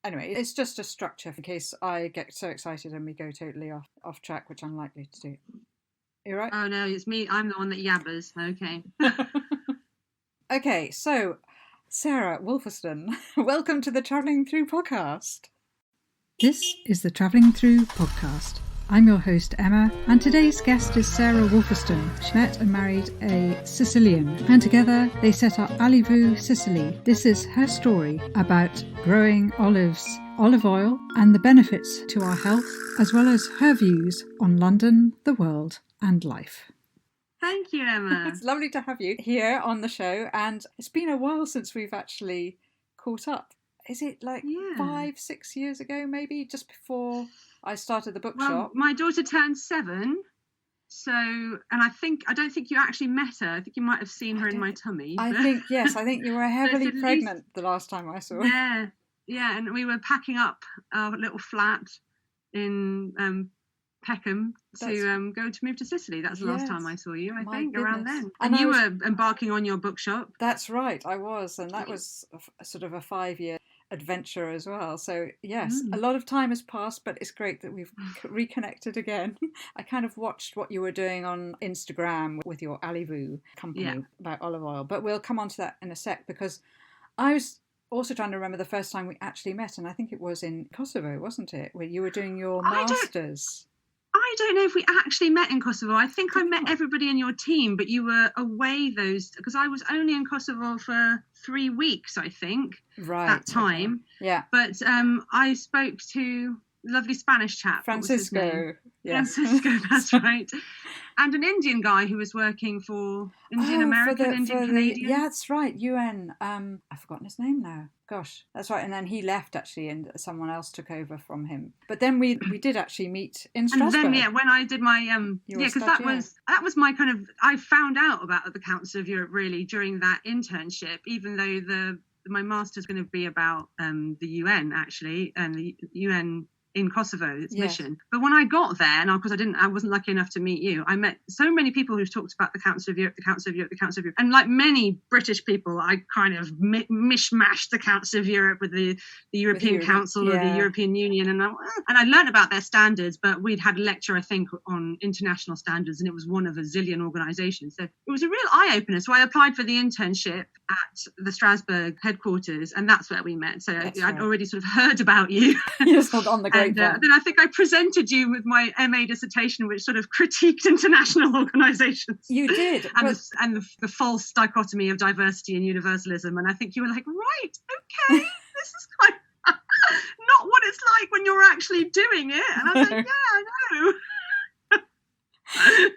Anyway, it's just a structure in case I get so excited and we go totally off track, which I'm likely to do. You right? Oh no, it's me. I'm the one that yabbers. Okay. Okay, so Sarah Wolferston, welcome to the Travelling Through podcast. This is the Travelling Through podcast. I'm your host, Emma, and today's guest is Sarah Wolferston. She met and married a Sicilian, and together they set up Alivu Sicily. This is her story about growing olives, olive oil, and the benefits to our health, as well as her views on London, the world, and life. Thank you, Emma. It's lovely to have you here on the show, and it's been a while since we've actually caught up. Is it like 5-6 years ago, maybe, just before I started the bookshop? Well, my daughter turned 7, so, and I don't think you actually met her. I think you might have seen her in my tummy. I think you were heavily pregnant the last time I saw her. Yeah, and we were packing up our little flat in Peckham to move to Sicily. That's the last time I saw you, I think, around then. And you were embarking on your bookshop. That's right, I was, and that was sort of a 5-year adventure as well. So yes, a lot of time has passed, but it's great that we've reconnected again. I kind of watched what you were doing on Instagram with your Alivu company about olive oil, but we'll come on to that in a sec, because I was also trying to remember the first time we actually met, and I think it was in Kosovo, wasn't it, where you were doing your masters? I don't know if we actually met in Kosovo. I think I met everybody in your team, but you were away because I was only in Kosovo for 3 weeks, I think, that time. Okay. Yeah. But I spoke to a lovely Spanish chap. Francisco. Yes. Francisco, that's right. And an Indian guy who was working for Indian Canadian. Yeah, that's right. UN. I've forgotten his name now. Gosh, that's right. And then he left actually, and someone else took over from him. But then we did actually meet in Strasbourg. And then when I did my because that was my kind of, I found out about the Council of Europe really during that internship, even though my master's going to be about the UN actually, and the UN in Kosovo, its mission. But when I got there, and of course I wasn't lucky enough to meet you, I met so many people who've talked about the Council of Europe, the Council of Europe, the Council of Europe. And like many British people, I kind of mishmashed the Council of Europe with the European Council or the European Union. And I learned about their standards, but we'd had a lecture, I think, on international standards, and it was one of a zillion organizations. So it was a real eye-opener. So I applied for the internship at the Strasbourg headquarters, and that's where we met. So I'd already sort of heard about you. Yes, on the great. And then I think I presented you with my MA dissertation, which sort of critiqued international organisations. You did. And the false dichotomy of diversity and universalism. And I think you were like, right, okay, this is kind of not what it's like when you're actually doing it. And I was like, yeah, I know.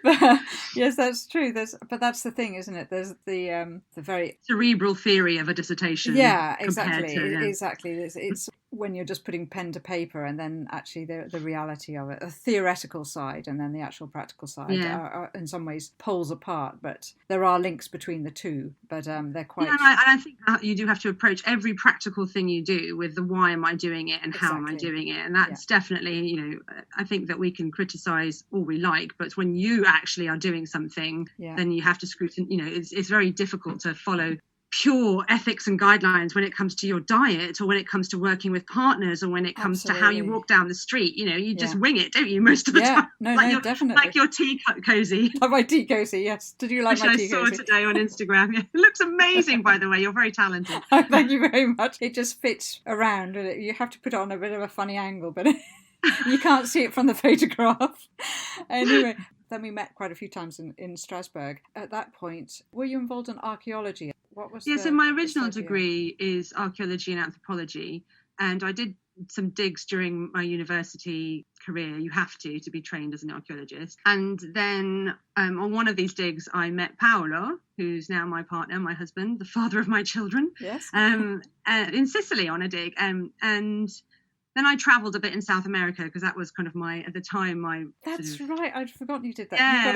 But, yes, that's true. But that's the thing, isn't it? There's the very cerebral theory of a dissertation. Yeah, exactly. Exactly. It's when you're just putting pen to paper, and then actually the reality of it, the theoretical side, and then the actual practical side are in some ways poles apart. But there are links between the two. But they're quite. Yeah, and I think that you do have to approach every practical thing you do with the why am I doing it and how am I doing it, and that's definitely, I think that we can criticise all we like, but when you actually are doing something, then you have to scrutinize. It's very difficult to follow pure ethics and guidelines when it comes to your diet, or when it comes to working with partners, or when it comes to how you walk down the street. You just wing it, don't you, most of the time? No, definitely. Like your tea cozy. Like my tea cozy, yes. Did you like my tea cozy? I saw today on Instagram. It looks amazing, by the way. You're very talented. Thank you very much. It just fits around. You have to put it on a bit of a funny angle, but you can't see it from the photograph. Anyway. Then we met quite a few times in Strasbourg. At that point, were you involved in archaeology? What was so my original degree is archaeology and anthropology, and I did some digs during my university career. You have to be trained as an archaeologist. And then on one of these digs, I met Paolo, who's now my partner, my husband, the father of my children. Yes. In Sicily on a dig, and then I travelled a bit in South America, because that was kind of at the time. That's right. I'd forgotten you did that. Yeah,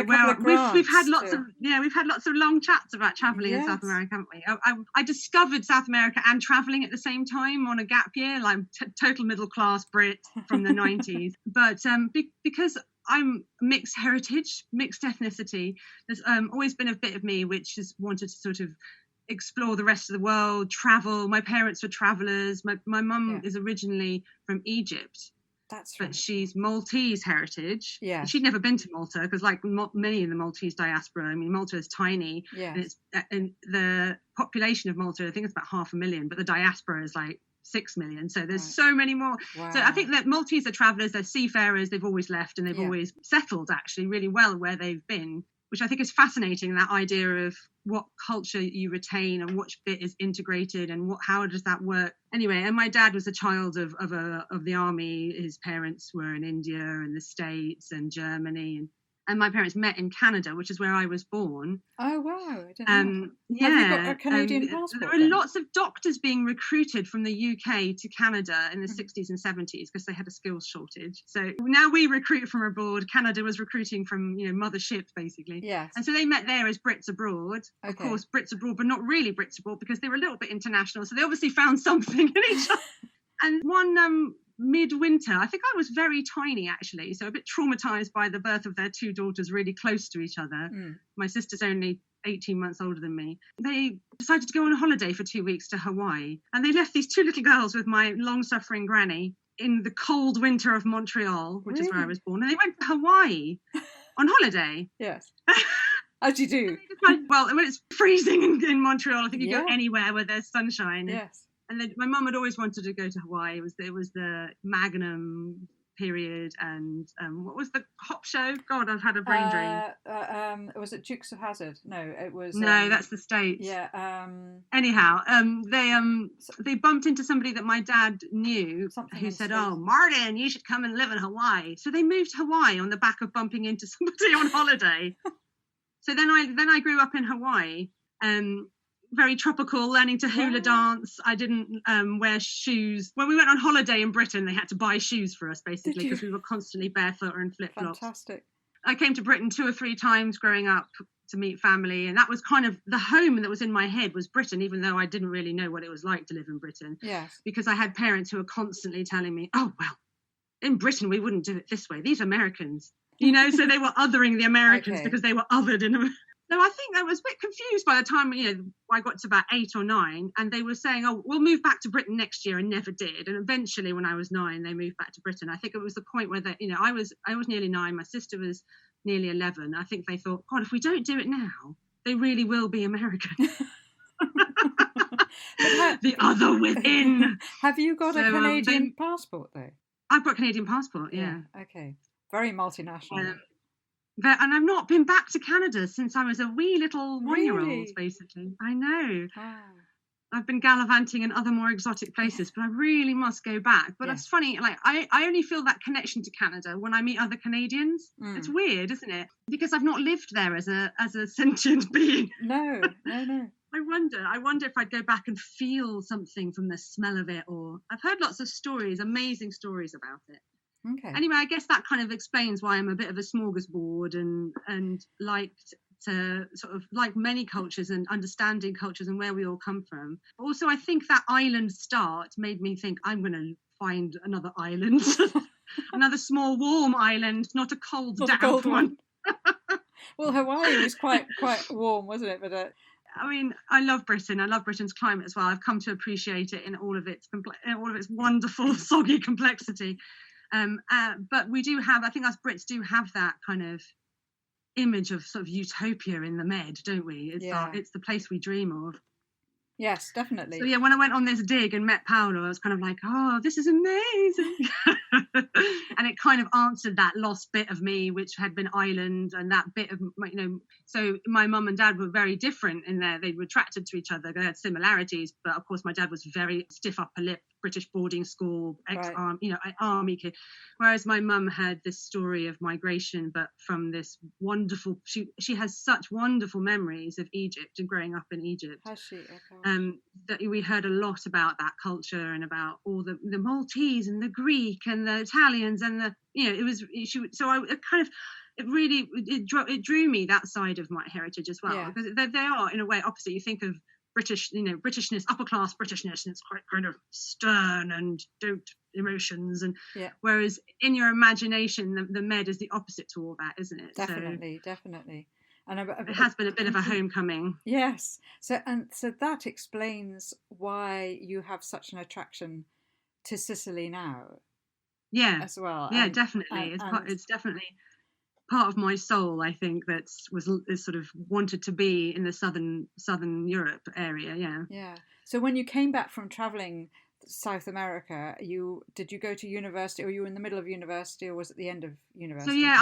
we've had lots of long chats about travelling in South America, haven't we? I discovered South America and travelling at the same time on a gap year, like total middle class Brit from the 90s. But because I'm mixed heritage, mixed ethnicity, there's always been a bit of me which has wanted to sort of explore the rest of the world, travel. My parents were travelers. My mum is originally from Egypt. That's right. But she's Maltese heritage. Yeah. She'd never been to Malta because, like many in the Maltese diaspora, I mean, Malta is tiny. Yeah. And the population of Malta, I think it's about 500,000, but the diaspora is like 6 million. So there's so many more. Wow. So I think that Maltese are travelers, they're seafarers, they've always left, and they've always settled actually really well where they've been, which I think is fascinating, that idea of what culture you retain and which bit is integrated and how does that work. Anyway, and my dad was a child of the army. His parents were in India and the States and Germany, and my parents met in Canada, which is where I was born. Oh, wow. I didn't know. Yeah. Have you got a Canadian passport? There were lots of doctors being recruited from the UK to Canada in the 60s and 70s because they had a skills shortage. So now we recruit from abroad. Canada was recruiting from, mothership, basically. Yes. And so they met there as Brits abroad. Okay. Of course, Brits abroad, but not really Brits abroad because they were a little bit international. So they obviously found something in each other. And one midwinter, I think I was very tiny actually, so a bit traumatized by the birth of their two daughters really close to each other. My sister's only 18 months older than me. They decided to go on a holiday for 2 weeks to Hawaii, and they left these two little girls with my long-suffering granny in the cold winter of Montreal, which is where I was born, and they went to Hawaii on holiday. Yes. As you do. Well, when it's freezing in Montreal, I think you go anywhere where there's sunshine. Yes. And my mum had always wanted to go to Hawaii. It was the Magnum period, and what was the hop show? God, I've had a brain drain. Was it Dukes of Hazzard? No, it was. No, that's the States. Yeah. Anyhow, they bumped into somebody that my dad knew who said, "Oh, Martin, you should come and live in Hawaii." So they moved to Hawaii on the back of bumping into somebody on holiday. So then I grew up in Hawaii. Very tropical, learning to hula dance. I didn't wear shoes. When we went on holiday in Britain, they had to buy shoes for us, basically, because we were constantly barefoot or in flip-flops. Fantastic. I came to Britain 2 or 3 times growing up to meet family, and that was kind of the home that was in my head was Britain, even though I didn't really know what it was like to live in Britain. Yes. Because I had parents who were constantly telling me, "Oh, well, in Britain, we wouldn't do it this way. These Americans." So they were othering the Americans because they were othered in America. So I think I was a bit confused by the time, I got to about 8 or 9, and they were saying, "Oh, we'll move back to Britain next year," and never did. And eventually, when I was 9, they moved back to Britain. I think it was the point where I was nearly 9, my sister was nearly 11. I think they thought, God, if we don't do it now, they really will be American. The other within. Have you got a Canadian passport though? I've got a Canadian passport. Yeah. Okay. Very multinational. And I've not been back to Canada since I was a wee little 1-year-old, Really? basically. I know. Wow. I've been gallivanting in other more exotic places, but I really must go back. But it's funny, like I only feel that connection to Canada when I meet other Canadians. It's weird, isn't it? Because I've not lived there as a sentient being. No. I wonder if I'd go back and feel something from the smell of it, or I've heard lots of stories, amazing stories about it. Okay. Anyway, I guess that kind of explains why I'm a bit of a smorgasbord and liked to sort of like many cultures and understanding cultures and where we all come from. Also, I think that island start made me think I'm going to find another island, another small warm island, not a cold, damp one. Well, Hawaii was quite warm, wasn't it? But I mean, I love Britain. I love Britain's climate as well. I've come to appreciate it in all of its wonderful, soggy complexity. But we do have, I think us Brits do have that kind of image of sort of utopia in the Med, don't we? It's the place we dream of. Yes, definitely. So when I went on this dig and met Paolo, I was kind of like, oh, this is amazing. And it kind of answered that lost bit of me, which had been island, and that bit of, so my mum and dad were very different in there. They were attracted to each other. They had similarities, but of course my dad was very stiff upper lip, British boarding school, army kid. Whereas my mum had this story of migration, but from this wonderful, she has such wonderful memories of Egypt and growing up in Egypt. Has she? Okay. That we heard a lot about that culture and about all the Maltese and the Greek and the Italians and it drew me that side of my heritage as well, because they are in a way opposite. You think of British, Britishness, upper class Britishness, and it's quite kind of stern and don't emotions, and whereas in your imagination the Med is the opposite to all that, isn't it? Definitely. And it has been a bit of a homecoming. Yes. So that explains why you have such an attraction to Sicily now. Yeah. As well. Yeah, definitely. It's definitely part of my soul, I think, is sort of wanted to be in the southern Europe area. Yeah. Yeah. So when you came back from traveling South America, did you go to university, or you were in the middle of university, or was it the end of university? So yeah,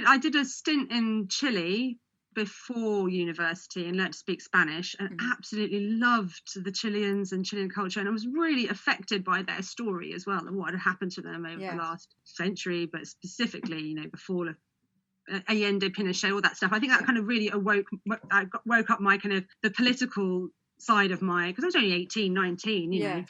I did a stint in Chile before university and learned to speak Spanish, and absolutely loved the Chileans and Chilean culture, and I was really affected by their story as well, and what had happened to them over the last century, but specifically, the fall of Allende, Pinochet, all that stuff. I think that kind of really woke up my kind of the political side of because I was only 18, 19, you know.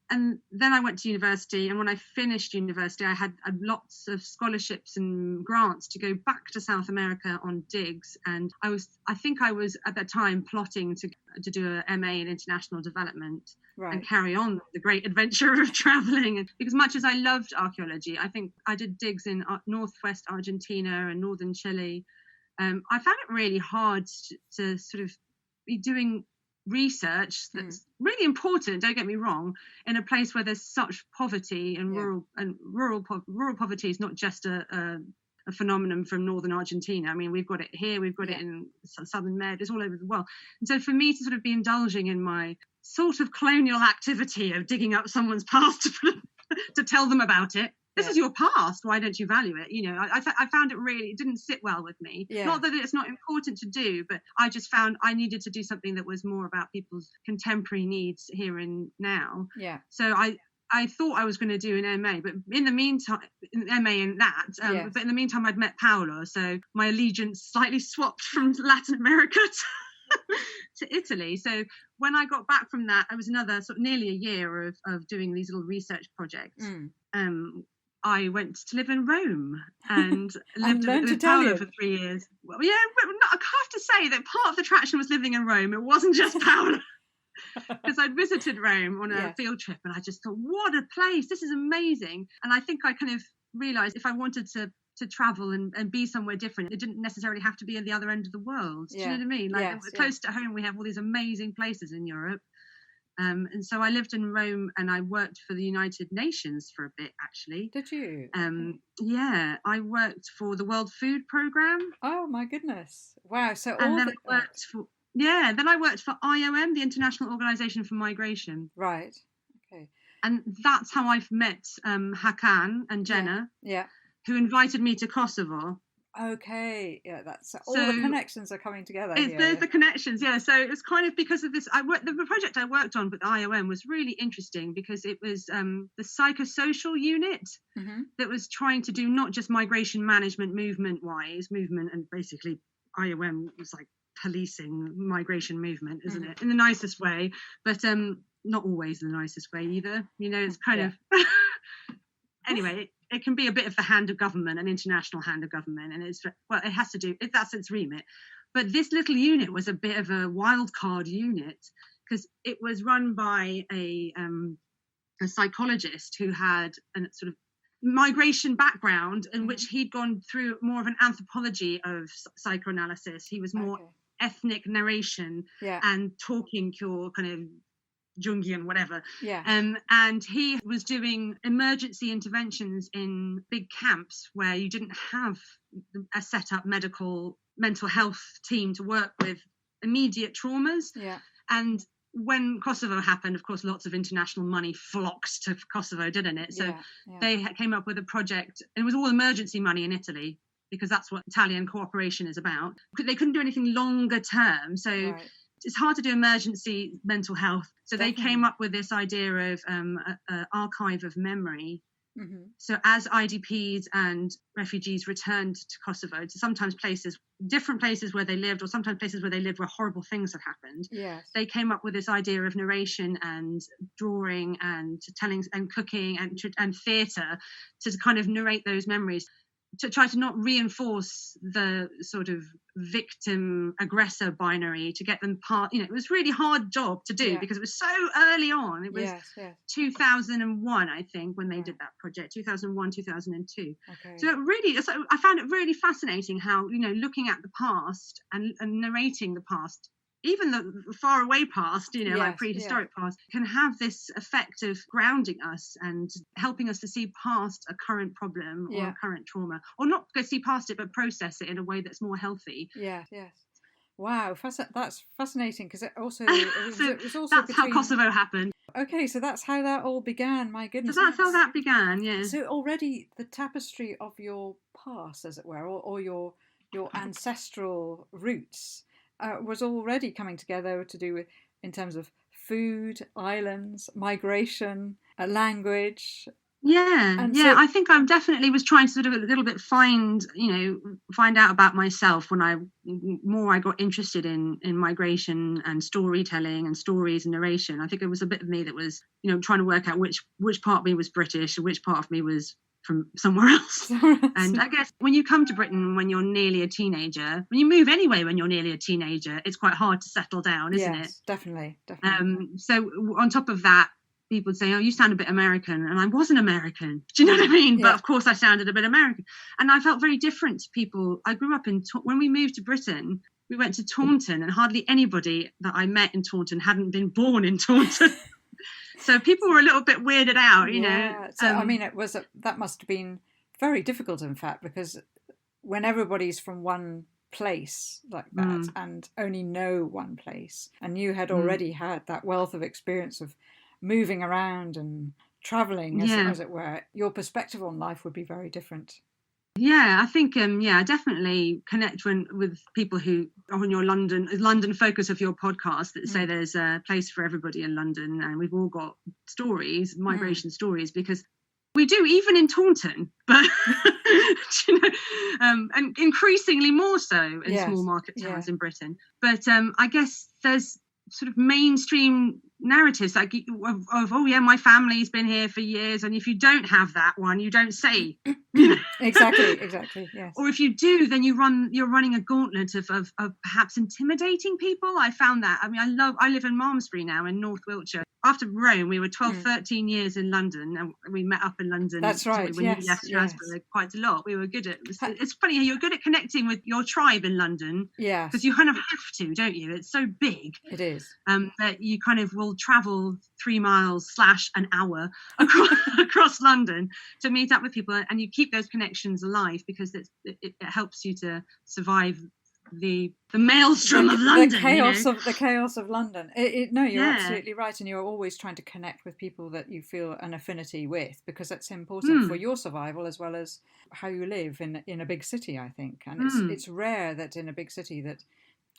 And then I went to university, and when I finished university, I had lots of scholarships and grants to go back to South America on digs. And I think I was at that time plotting to do a MA in international development and carry on the great adventure of traveling. And because much as I loved archaeology, I think I did digs in northwest Argentina and northern Chile. I found it really hard to sort of be doing research that's really important, don't get me wrong, in a place where there's such poverty and rural poverty is not just a phenomenon from northern Argentina. I mean, we've got it here, we've got it in southern Med, it's all over the world. And so for me to sort of be indulging in my sort of colonial activity of digging up someone's past to tell them about it, this is your past, why don't you value it? I found it didn't sit well with me. Not that it's not important to do, but I just found I needed to do something that was more about people's contemporary needs here and now. So I thought I was going to do an MA, but in the meantime, MA in that, but in the meantime, I'd met Paolo, so my allegiance slightly swapped from Latin America to Italy. So when I got back from that, I was another sort of nearly a year of doing these little research projects. I went to live in Rome and lived with Paolo for 3 years. Well, yeah, but I have to say that part of the attraction was living in Rome. It wasn't just Paolo. Because I'd visited Rome on a field trip, and I just thought, what a place, this is amazing. And I think I kind of realized if I wanted to travel and be somewhere different, it didn't necessarily have to be at the other end of the world. Do you know what I mean? Like close to home, we have all these amazing places in Europe. And so I lived in Rome, and I worked for the United Nations for a bit, actually. Did you? Yeah, I worked for the World Food Programme. Oh my goodness! Wow. So then I worked for IOM, the International Organization for Migration. Right. Okay. And that's how I've met Hakan and Jenna. Who invited me to Kosovo. Okay, that's all the connections are coming together. There's the connections, So it was kind of because of this. The project I worked on with IOM was really interesting because it was the psychosocial unit that was trying to do not just migration management, movement, and basically IOM was like policing migration movement, isn't it? In the nicest way, but not always the nicest way either. It's kind of anyway. It can be a bit of the hand of government, an international hand of government, and it has to do, that's its remit. But this little unit was a bit of a wild card unit because it was run by a psychologist who had a sort of migration background in which he'd gone through more of an anthropology of psychoanalysis. He was more ethnic narration and talking cure kind of Jungian, whatever. And he was doing emergency interventions in big camps where you didn't have a set up mental health team to work with immediate traumas. And when Kosovo happened, of course, lots of international money flocked to Kosovo, didn't it? So they came up with a project, and it was all emergency money in Italy because that's what Italian cooperation is about. They couldn't do anything longer term. So it's hard to do emergency mental health. So they came up with this idea of an archive of memory. So as IDPs and refugees returned to Kosovo, to sometimes different places where they lived, or sometimes places where they lived where horrible things had happened, they came up with this idea of narration and drawing and telling and cooking and theatre to kind of narrate those memories. to try to not reinforce the sort of victim aggressor binary, to get them it was a really hard job to do because it was so early on. It was 2001, I think, when they did that project, 2001, 2002. Okay. So I found it really fascinating how, looking at the past and narrating the past, even the far away past, like prehistoric past, can have this effect of grounding us and helping us to see past a current problem or a current trauma, or not go see past it, but process it in a way that's more healthy. Yes. Wow, that's fascinating, because it was also that's how Kosovo happened. Okay, so that's how that all began. My goodness. So that's how that began. Yeah. So already the tapestry of your past, as it were, or your ancestral roots, was already coming together to do with, in terms of food, islands, migration, language. Yeah, I think I definitely was trying to sort of a little bit find out about myself when I got interested in migration and storytelling and stories and narration. I think it was a bit of me that was, trying to work out which part of me was British and which part of me was from somewhere else. And I guess when you come to Britain when you're nearly a teenager, when you move anyway when you're nearly a teenager, it's quite hard to settle down, isn't it? Yes, definitely. So on top of that, people would say, "Oh, you sound a bit American," and I wasn't American. Do you know what I mean? But of course, I sounded a bit American, and I felt very different to people. I grew up when we moved to Britain, we went to Taunton, and hardly anybody that I met in Taunton hadn't been born in Taunton. So people were a little bit weirded out, know. So I mean, that must have been very difficult, in fact, because when everybody's from one place like that and only know one place, and you had already had that wealth of experience of moving around and traveling, as it were, your perspective on life would be very different. Yeah, I think I definitely connect with people who are on your London focus of your podcast, that say there's a place for everybody in London, and we've all got stories, migration stories, because we do, even in Taunton, but and increasingly more so in small market towns in Britain. But I guess there's sort of mainstream narratives like of my family's been here for years, and if you don't have that one, you don't say. Exactly, yes. Or if you do, then you're running a gauntlet of perhaps intimidating people. I found that. I mean, I live in Malmesbury now in North Wiltshire. After Rome, we were 13 years in London, and we met up in London. That's right. When you left Strasbourg quite a lot. We were good at. It's funny how you're good at connecting with your tribe in London. Yeah. Because you kind of have to, don't you? It's so big. It is. That you kind of will travel 3 miles / an hour across London to meet up with people, and you keep those connections alive, because it helps you to survive the maelstrom of London, the chaos of London. You're absolutely right, and you're always trying to connect with people that you feel an affinity with, because that's important for your survival as well as how you live in a big city, I think. And it's rare that in a big city that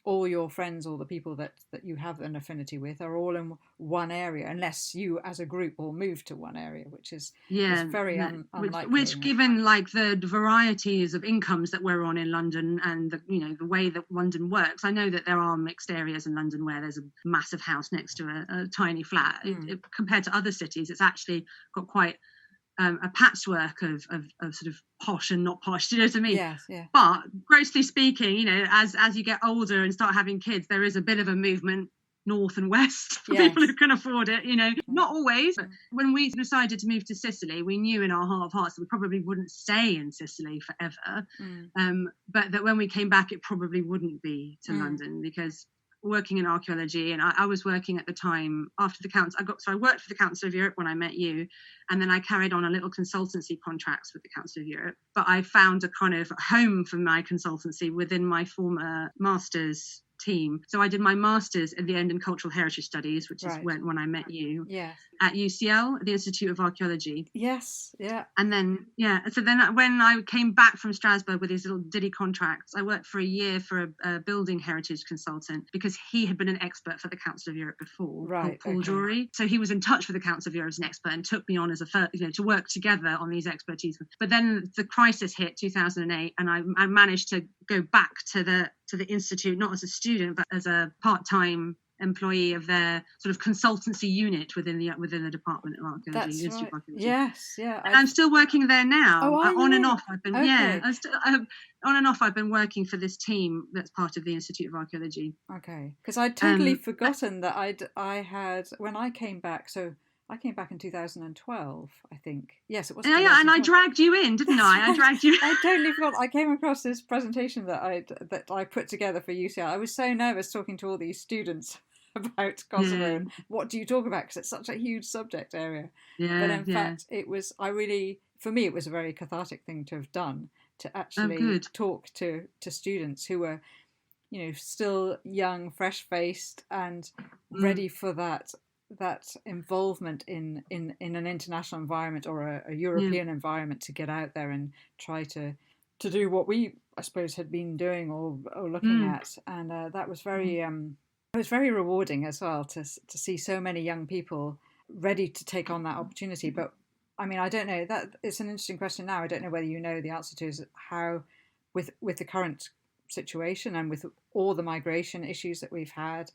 all your friends or the people that you have an affinity with are all in one area, unless you as a group all move to one area, which is very unlikely. Which given like the varieties of incomes that we're on in London, and the way that London works, I know that there are mixed areas in London where there's a massive house next to a tiny flat. Compared to other cities, it's actually got quite a patchwork of sort of posh and not posh. Do you know what I mean? Yes, yeah. But grossly speaking, as you get older and start having kids, there is a bit of a movement north and west for people who can afford it. Not always. But when we decided to move to Sicily, we knew in our heart of hearts that we probably wouldn't stay in Sicily forever. But that when we came back, it probably wouldn't be to London, because working in archaeology, and I was working at the time after the council. I worked for the Council of Europe when I met you, and then I carried on a little consultancy contracts with the Council of Europe. But I found a kind of home for my consultancy within my former master's team. So I did my master's at the end in cultural heritage studies, which is when I met you. Yes. At UCL, the Institute of Archaeology. Yes. Yeah. And then so then when I came back from Strasbourg with these little diddy contracts, I worked for a year for a building heritage consultant, because he had been an expert for the Council of Europe before, called Paul Drury. So he was in touch with the Council of Europe as an expert and took me on as to work together on these expertise. But then the crisis hit 2008, and I managed to go back to the institute, not as a student but as a part-time employee of their sort of consultancy unit within the Department of Archaeology. That's Institute right. of Archaeology. Yes, yeah. And I'm still working there now. Oh, are you on and really? off. I've been Okay. On and off. I've been working for this team that's part of the Institute of Archaeology. Okay, because I'd totally forgotten that I had when I came back. So I came back in 2012, I think. Yes, it was. Yeah, and I dragged you in, didn't I? I dragged you. I totally forgot. I came across this presentation that I put together for UCL. I was so nervous talking to all these students about Kosovo and what do you talk about, because it's such a huge subject area. Yeah, but in fact, it was. For me, it was a very cathartic thing to have done, to actually talk to students who were, still young, fresh-faced, and ready for that involvement in an international environment or a European environment, to get out there and try to do what we, I suppose, had been doing or looking at. And that was very it was very rewarding as well to see so many young people ready to take on that opportunity. But I mean, I don't know, that it's an interesting question now. I don't know whether you know the answer to is how, with the current situation and with all the migration issues that we've had,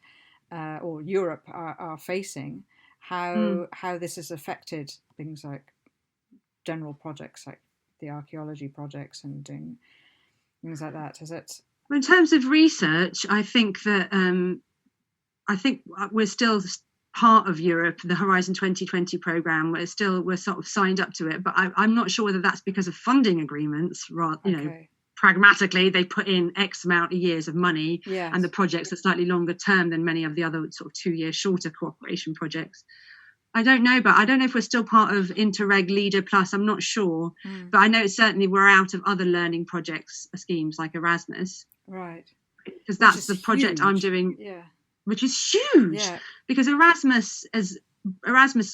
or Europe are facing, how this has affected things like general projects like the archaeology projects and doing things like that. Is it? Well, in terms of research, I think that we're still part of Europe, the Horizon 2020 program. We're sort of signed up to it, but I'm not sure whether that's because of funding agreements. Pragmatically, they put in X amount of years of money, and the projects are slightly longer term than many of the other sort of 2-year shorter cooperation projects. I don't know, but I don't know if we're still part of Interreg Leader Plus. I'm not sure, but I know certainly we're out of other learning projects schemes like Erasmus, right? Because that's the project I'm doing. Yeah. Which is huge, because Erasmus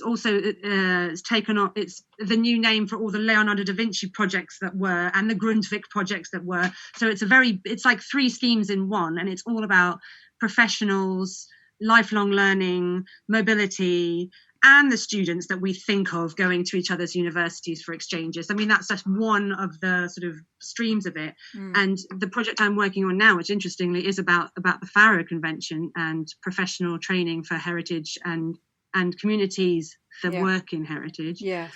also has taken on, it's the new name for all the Leonardo da Vinci projects that were, and the Grundtvig projects that were. So it's like 3 schemes in one, and it's all about professionals, lifelong learning, mobility, and the students that we think of going to each other's universities for exchanges. I mean, that's just one of the sort of streams of it. And the project I'm working on now, which interestingly is about the Faro Convention and professional training for heritage and communities that work in heritage. Yeah.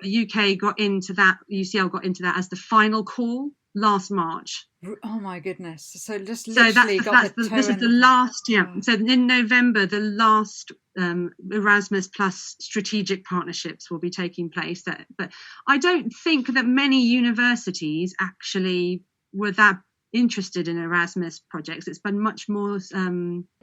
The UK got into that, UCL got into that as the final call last March. Oh my goodness. So just literally this is the last, So in November, the last Erasmus Plus strategic partnerships will be taking place. But I don't think that many universities actually were that interested in Erasmus projects. It's been much more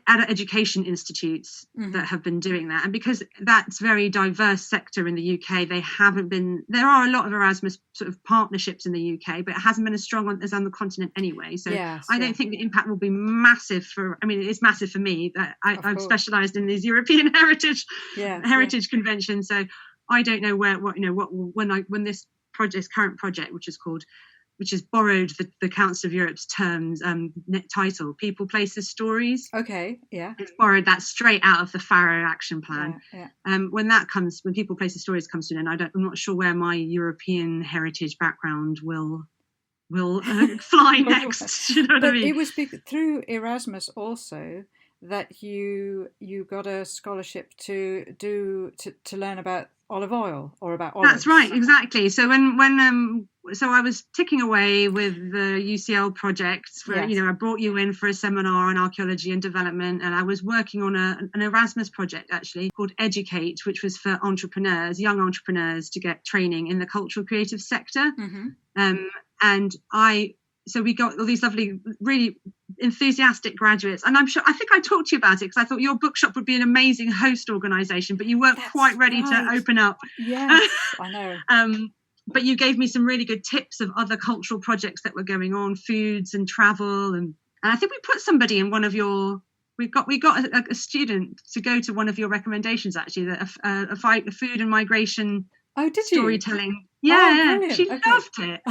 adult education institutes that have been doing that, and because that's a very diverse sector in the UK, there are a lot of Erasmus sort of partnerships in the UK, but it hasn't been as strong as on the continent anyway. So I don't think the impact will be massive it is massive for me that I've specialised in these European heritage conventions. So I don't know when this current project, which has borrowed the Council of Europe's terms title, People, Places, Stories. Okay, yeah. It's borrowed that straight out of the Faro Action Plan. When People, Places, Stories comes to an end, I'm not sure where my European heritage background will fly next. You know what I mean? It was through Erasmus also that you got a scholarship to learn about olive oil or about olives. That's right, exactly. So so I was ticking away with the UCL projects for, I brought you in for a seminar on archaeology and development, and I was working on an Erasmus project actually called Educate, which was for young entrepreneurs to get training in the cultural creative sector. So we got all these lovely, really enthusiastic graduates. And I think I talked to you about it because I thought your bookshop would be an amazing host organisation, but you weren't quite ready to open up. Yes, I know. But you gave me some really good tips of other cultural projects that were going on, foods and travel. And I think we put somebody in one of your... We got a student to go to one of your recommendations, actually, that a food and migration storytelling. Yeah, she loved it.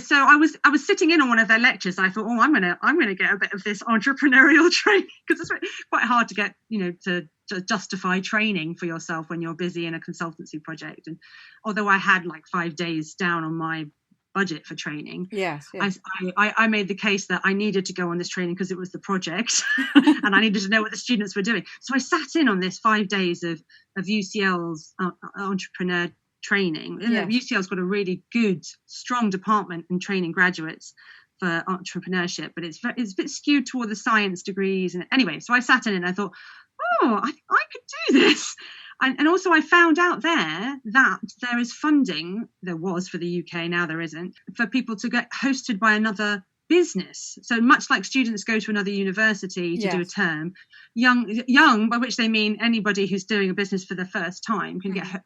So I was sitting in on one of their lectures. And I thought, I'm gonna get a bit of this entrepreneurial training, because it's quite hard to get, to justify training for yourself when you're busy in a consultancy project. And although I had like 5 days down on my budget for training. Yes. I made the case that I needed to go on this training because it was the project and I needed to know what the students were doing. So I sat in on this 5 days of UCL's entrepreneur training. Yes. UCL's got a really good, strong department in training graduates for entrepreneurship, but it's a bit skewed toward the science degrees. And anyway, so I sat in and I thought, oh, I could do this. And also I found out there that there is funding, there was for the UK, now there isn't, for people to get hosted by another business. So much like students go to another university to do a term, young, by which they mean anybody who's doing a business for the first time I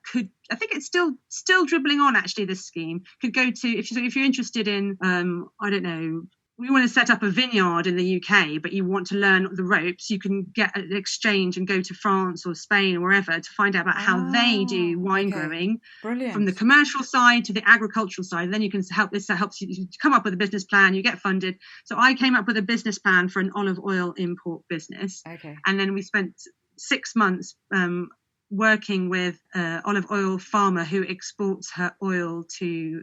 think it's still dribbling on actually, this scheme, could go to, if you're interested in, I don't know, we want to set up a vineyard in the UK, but you want to learn the ropes, you can get an exchange and go to France or Spain or wherever to find out about how they do wine growing. Brilliant. From the commercial side to the agricultural side. And then you can helps you come up with a business plan, you get funded. So I came up with a business plan for an olive oil import business. Okay. And then we spent 6 months working with an olive oil farmer who exports her oil to,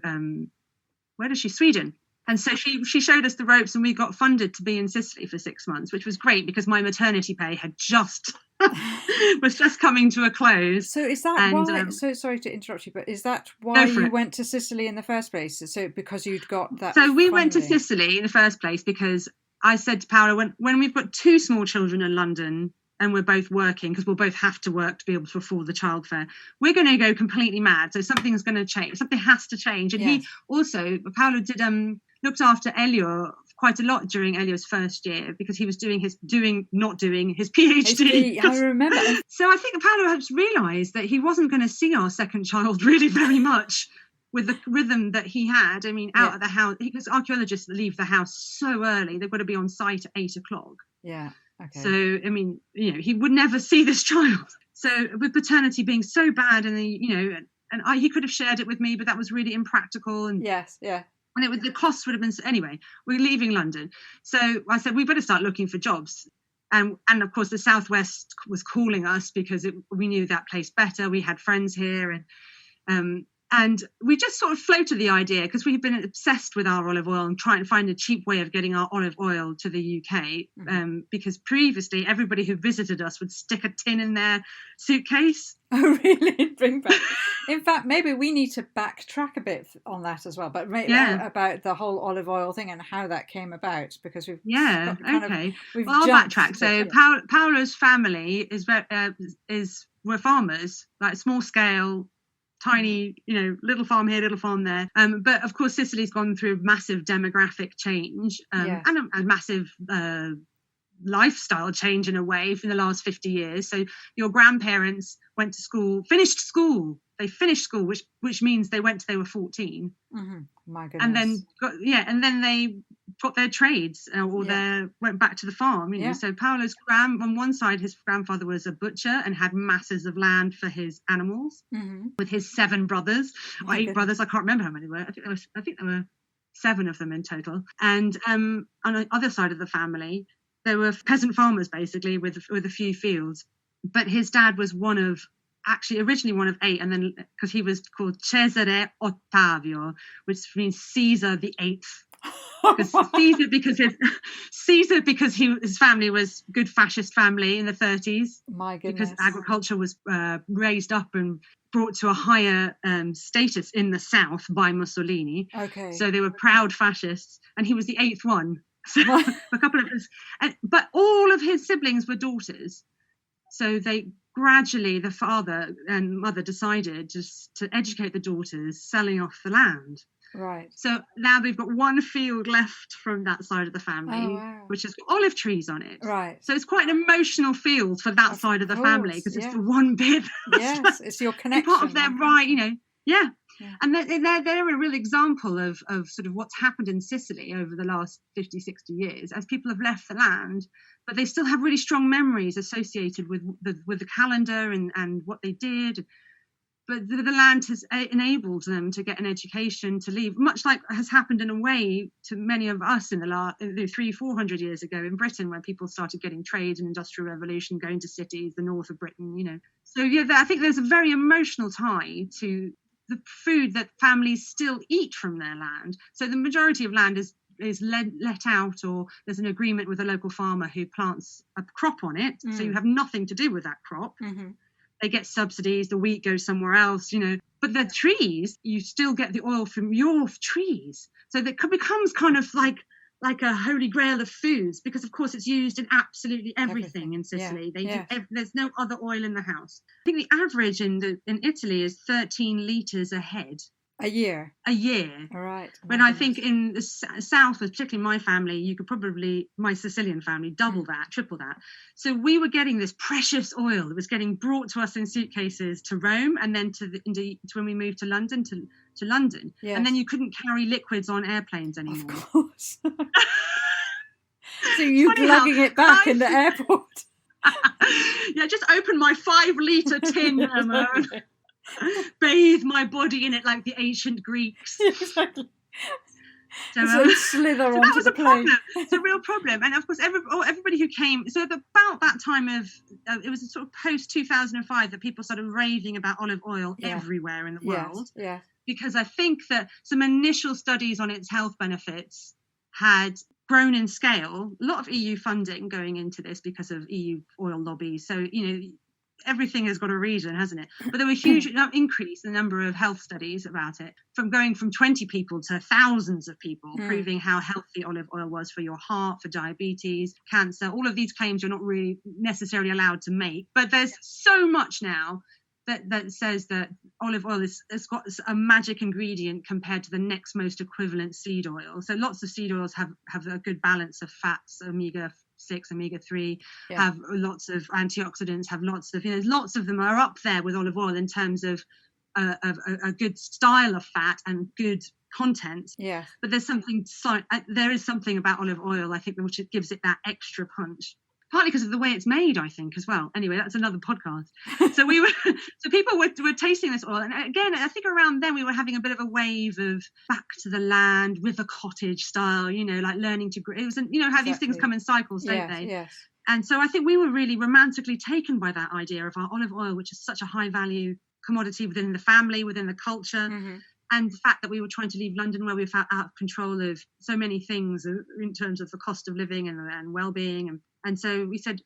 Sweden. And so she showed us the ropes and we got funded to be in Sicily for 6 months, which was great because my maternity pay had was just coming to a close. So is that why, so sorry to interrupt you, but is that why you went to Sicily in the first place? So because you'd got that So we funding? went to Sicily in the first place because I said to Paola, when we've got 2 small children in London and we're both working, because we'll both have to work to be able to afford the childfare, we're going to go completely mad. So something's going to change. Something has to change. And he also, Paola looked after Elio quite a lot during Elio's first year because he was doing his PhD. I remember. So I think Paolo has realised that he wasn't going to see our second child really very much with the rhythm that he had. I mean, out of the house, because archaeologists leave the house so early, they've got to be on site at 8 o'clock. Yeah. Okay. So, I mean, he would never see this child. So with paternity being so bad and he could have shared it with me, but that was really impractical. And yes. Yeah. And the costs would have been, anyway, we're leaving London. So I said, we better start looking for jobs. And of course, the Southwest was calling us because we knew that place better. We had friends here. And we just sort of floated the idea because we've been obsessed with our olive oil and trying to find a cheap way of getting our olive oil to the UK. Because previously, everybody who visited us would stick a tin in their suitcase. Oh, really? Bring back. In fact, maybe we need to backtrack a bit on that as well. But about the whole olive oil thing and how that came about, because we've I'll backtrack. So Paola's family we're farmers, like small scale, tiny, little farm here, little farm there. But of course, Sicily's gone through a massive demographic change and a massive lifestyle change in a way in the last 50 years. So your grandparents went to school, finished school, which means they went till they were 14. Mm-hmm. My goodness. And then they got their trades went back to the farm. So Paolo's on one side, his grandfather was a butcher and had masses of land for his animals with his 7 brothers or 8 brothers. I can't remember how many were. I think there were 7 of them in total. And on the other side of the family, there were peasant farmers basically with a few fields. But his dad was originally one of 8, and then because he was called Cesare Ottavio, which means Caesar the 8th. Caesar because his family was good fascist family in the 30s. My goodness. Because agriculture was raised up and brought to a higher status in the South by Mussolini. Okay. So they were proud fascists, and he was the 8th one. So a couple of but all of his siblings were daughters. So they gradually, the father and mother decided just to educate the daughters, selling off the land. Right. So now they've got one field left from that side of the family, which has got olive trees on it. Right. So it's quite an emotional field for that side of the family because it's the one bit. Yes, it's your connection. Part of their right, Yeah. And they're a real example of sort of what's happened in Sicily over the last 50, 60 years as people have left the land, but they still have really strong memories associated with the calendar and what they did. But the land has enabled them to get an education, to leave, much like has happened in a way to many of us in the last 300-400 years ago in Britain, where people started getting trade and industrial revolution, going to cities, the north of Britain, So I think there's a very emotional tie to the food that families still eat from their land. So the majority of land is let out, or there's an agreement with a local farmer who plants a crop on it. So you have nothing to do with that crop. They get subsidies, the wheat goes somewhere else, but the trees, you still get the oil from your trees. So that becomes kind of like a holy grail of foods, because of course it's used in absolutely everything in Sicily. There's no other oil in the house. I think the average in Italy is 13 litres a head. A year. All right. When I think in the south, particularly my family, you could probably, my Sicilian family, double that, triple that. So we were getting this precious oil that was getting brought to us in suitcases to Rome, and then to when we moved to London, to London. Yes. And then you couldn't carry liquids on airplanes anymore. Of course. So you plugging it back in the airport. Yeah, just open my 5-litre tin, Emma. Bathe my body in it like the ancient Greeks. Exactly. So slither so onto that was the a plane. problem. It's a real problem. And of course, everybody who came, so about that time of, it was sort of post 2005 that people started raving about olive oil everywhere in the world. Yeah. Because I think that some initial studies on its health benefits had grown in scale. A lot of EU funding going into this because of EU oil lobbies. So, everything has got a reason, hasn't it? But there were a huge increase in the number of health studies about it, from going from 20 people to thousands of people, proving how healthy olive oil was for your heart, for diabetes, cancer. All of these claims you're not really necessarily allowed to make. But there's so much now that says that olive oil has got a magic ingredient compared to the next most equivalent seed oil. So lots of seed oils have a good balance of fats, omega-6, omega-3, have lots of antioxidants, have lots of, lots of them are up there with olive oil in terms of a good style of fat and good content. Yeah. But there is something about olive oil, I think, which gives it that extra punch. Partly because of the way it's made, I think, as well. Anyway, that's another podcast. So people were tasting this oil, and again, I think around then we were having a bit of a wave of back to the land, river cottage style, like learning to grow. It was, how these things come in cycles, don't they? Yes. And so I think we were really romantically taken by that idea of our olive oil, which is such a high value commodity within the family, within the culture. And the fact that we were trying to leave London, where we felt out of control of so many things in terms of the cost of living and well-being. And so we said,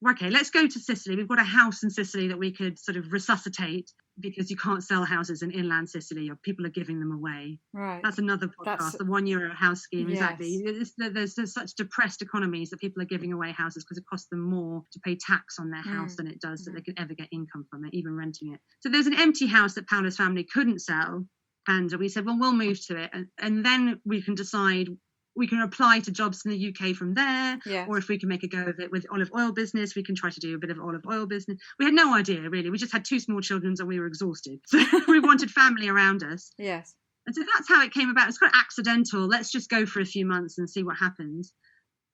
okay, let's go to Sicily. We've got a house in Sicily that we could sort of resuscitate, because you can't sell houses in inland Sicily, or people are giving them away. Right. That's another podcast, the €1 house scheme. Yes. Exactly. There's such depressed economies that people are giving away houses because it costs them more to pay tax on their house than it does that they could ever get income from it, even renting it. So there's an empty house that Paola's family couldn't sell. And we said, well, we'll move to it. And then we can decide, we can apply to jobs in the UK from there. Yes. Or if we can make a go of it with olive oil business, we can try to do a bit of olive oil business. We had no idea, really. We just had 2 small children and we were exhausted. So we wanted family around us. Yes. And so that's how it came about. It's quite accidental. Let's just go for a few months and see what happens.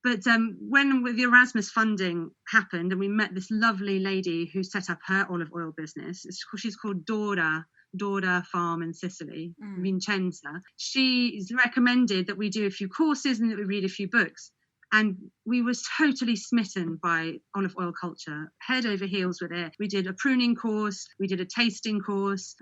But when the Erasmus funding happened, and we met this lovely lady who set up her olive oil business, she's called Dorda Farm in Sicily, Vincenza. She's recommended that we do a few courses and that we read a few books. And we were totally smitten by olive oil culture, head over heels with it. We did a pruning course, we did a tasting course,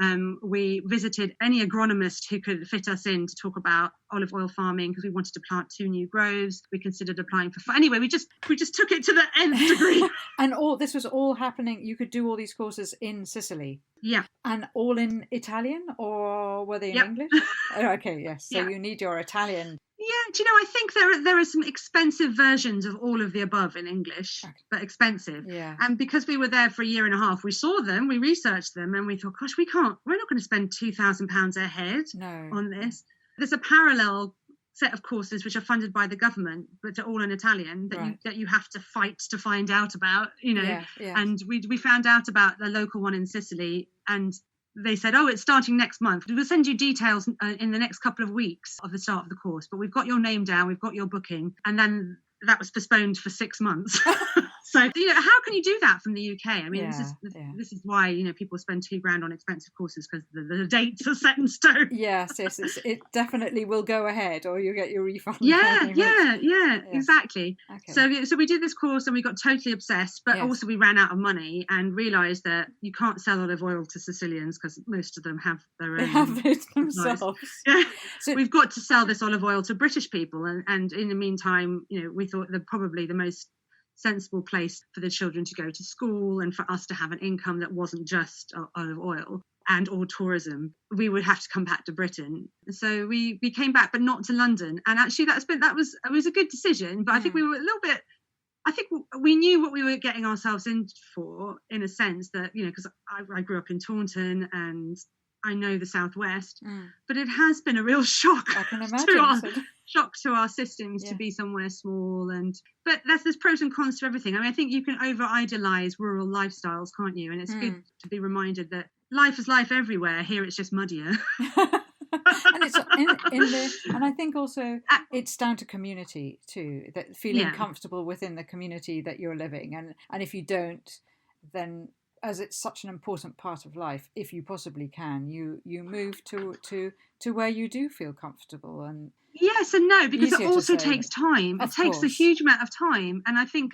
we visited any agronomist who could fit us in to talk about olive oil farming, because we wanted to plant 2 new groves. We considered applying for anyway, we just took it to the nth degree. And this was all happening, you could do all these courses in Sicily? Yeah. And all in Italian, or were they in English? Okay, yes. So you need your Italian. Yeah, do you know, I think there are some expensive versions of all of the above in English, but expensive. Yeah. And because we were there for a year and a half, we saw them, we researched them, and we thought, gosh, we're not going to spend £2,000 a head on this. There's a parallel set of courses which are funded by the government, but they're all in Italian, that you have to fight to find out about, And we found out about the local one in Sicily, and they said, it's starting next month. We'll send you details in the next couple of weeks of the start of the course, but we've got your name down, we've got your booking. And then that was postponed for 6 months. So, how can you do that from the UK? I mean, this is why, people spend $2,000 on expensive courses, because the dates are set in stone. Yes, it definitely will go ahead, or you get your refund. Yeah, exactly. Okay. So we did this course and we got totally obsessed, but also we ran out of money and realised that you can't sell olive oil to Sicilians because most of them have their own. They have it themselves. Yeah. So we've got to sell this olive oil to British people, and in the meantime, we thought that probably the most sensible place for the children to go to school and for us to have an income that wasn't just olive oil and or tourism, we would have to come back to Britain. So we came back, but not to London. And actually it was a good decision, but I think we were a little bit, I think we knew what we were getting ourselves in for, in a sense that, because I grew up in Taunton and I know the Southwest, but it has been a real shock. I can imagine. Shock to our systems to be somewhere small, but there's pros and cons to everything. I mean, I think you can over idealize rural lifestyles, can't you? And it's good to be reminded that life is life everywhere. Here it's just muddier. And it's and I think also it's down to community too, that feeling comfortable within the community that you're living, and if you don't, then as it's such an important part of life, if you possibly can, you move to where you do feel comfortable. And yes and no, because it also takes time. It takes a huge amount of time, and I think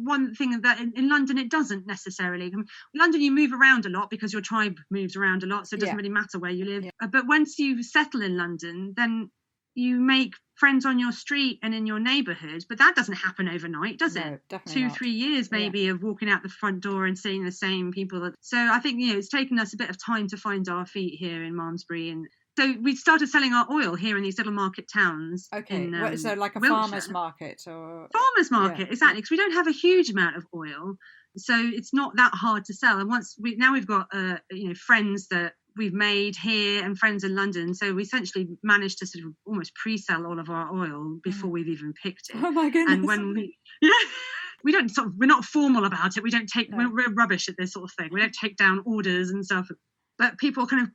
one thing that in London it doesn't necessarily. In London you move around a lot because your tribe moves around a lot, so it doesn't really matter where you live. But once you settle in London, then you make friends on your street and in your neighbourhood, but that doesn't happen overnight, does it? Definitely 2-3 years maybe of walking out the front door and seeing the same people. So I think it's taken us a bit of time to find our feet here in Malmesbury, and so we started selling our oil here in these little market towns. Okay, so like a Wiltshire. farmer's market or farmer's market, exactly, because we don't have a huge amount of oil, so it's not that hard to sell. And we've got friends that we've made here and friends in London, so we essentially managed to sort of almost pre-sell all of our oil before we've even picked it. Oh my goodness! And when we're not formal about it. We don't take we're rubbish at this sort of thing. We don't take down orders and stuff. But people kind of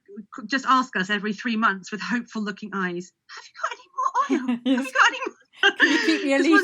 just ask us every 3 months with hopeful looking eyes, have you got any more oil? Yes. Have you got any more? Can you keep me a litre?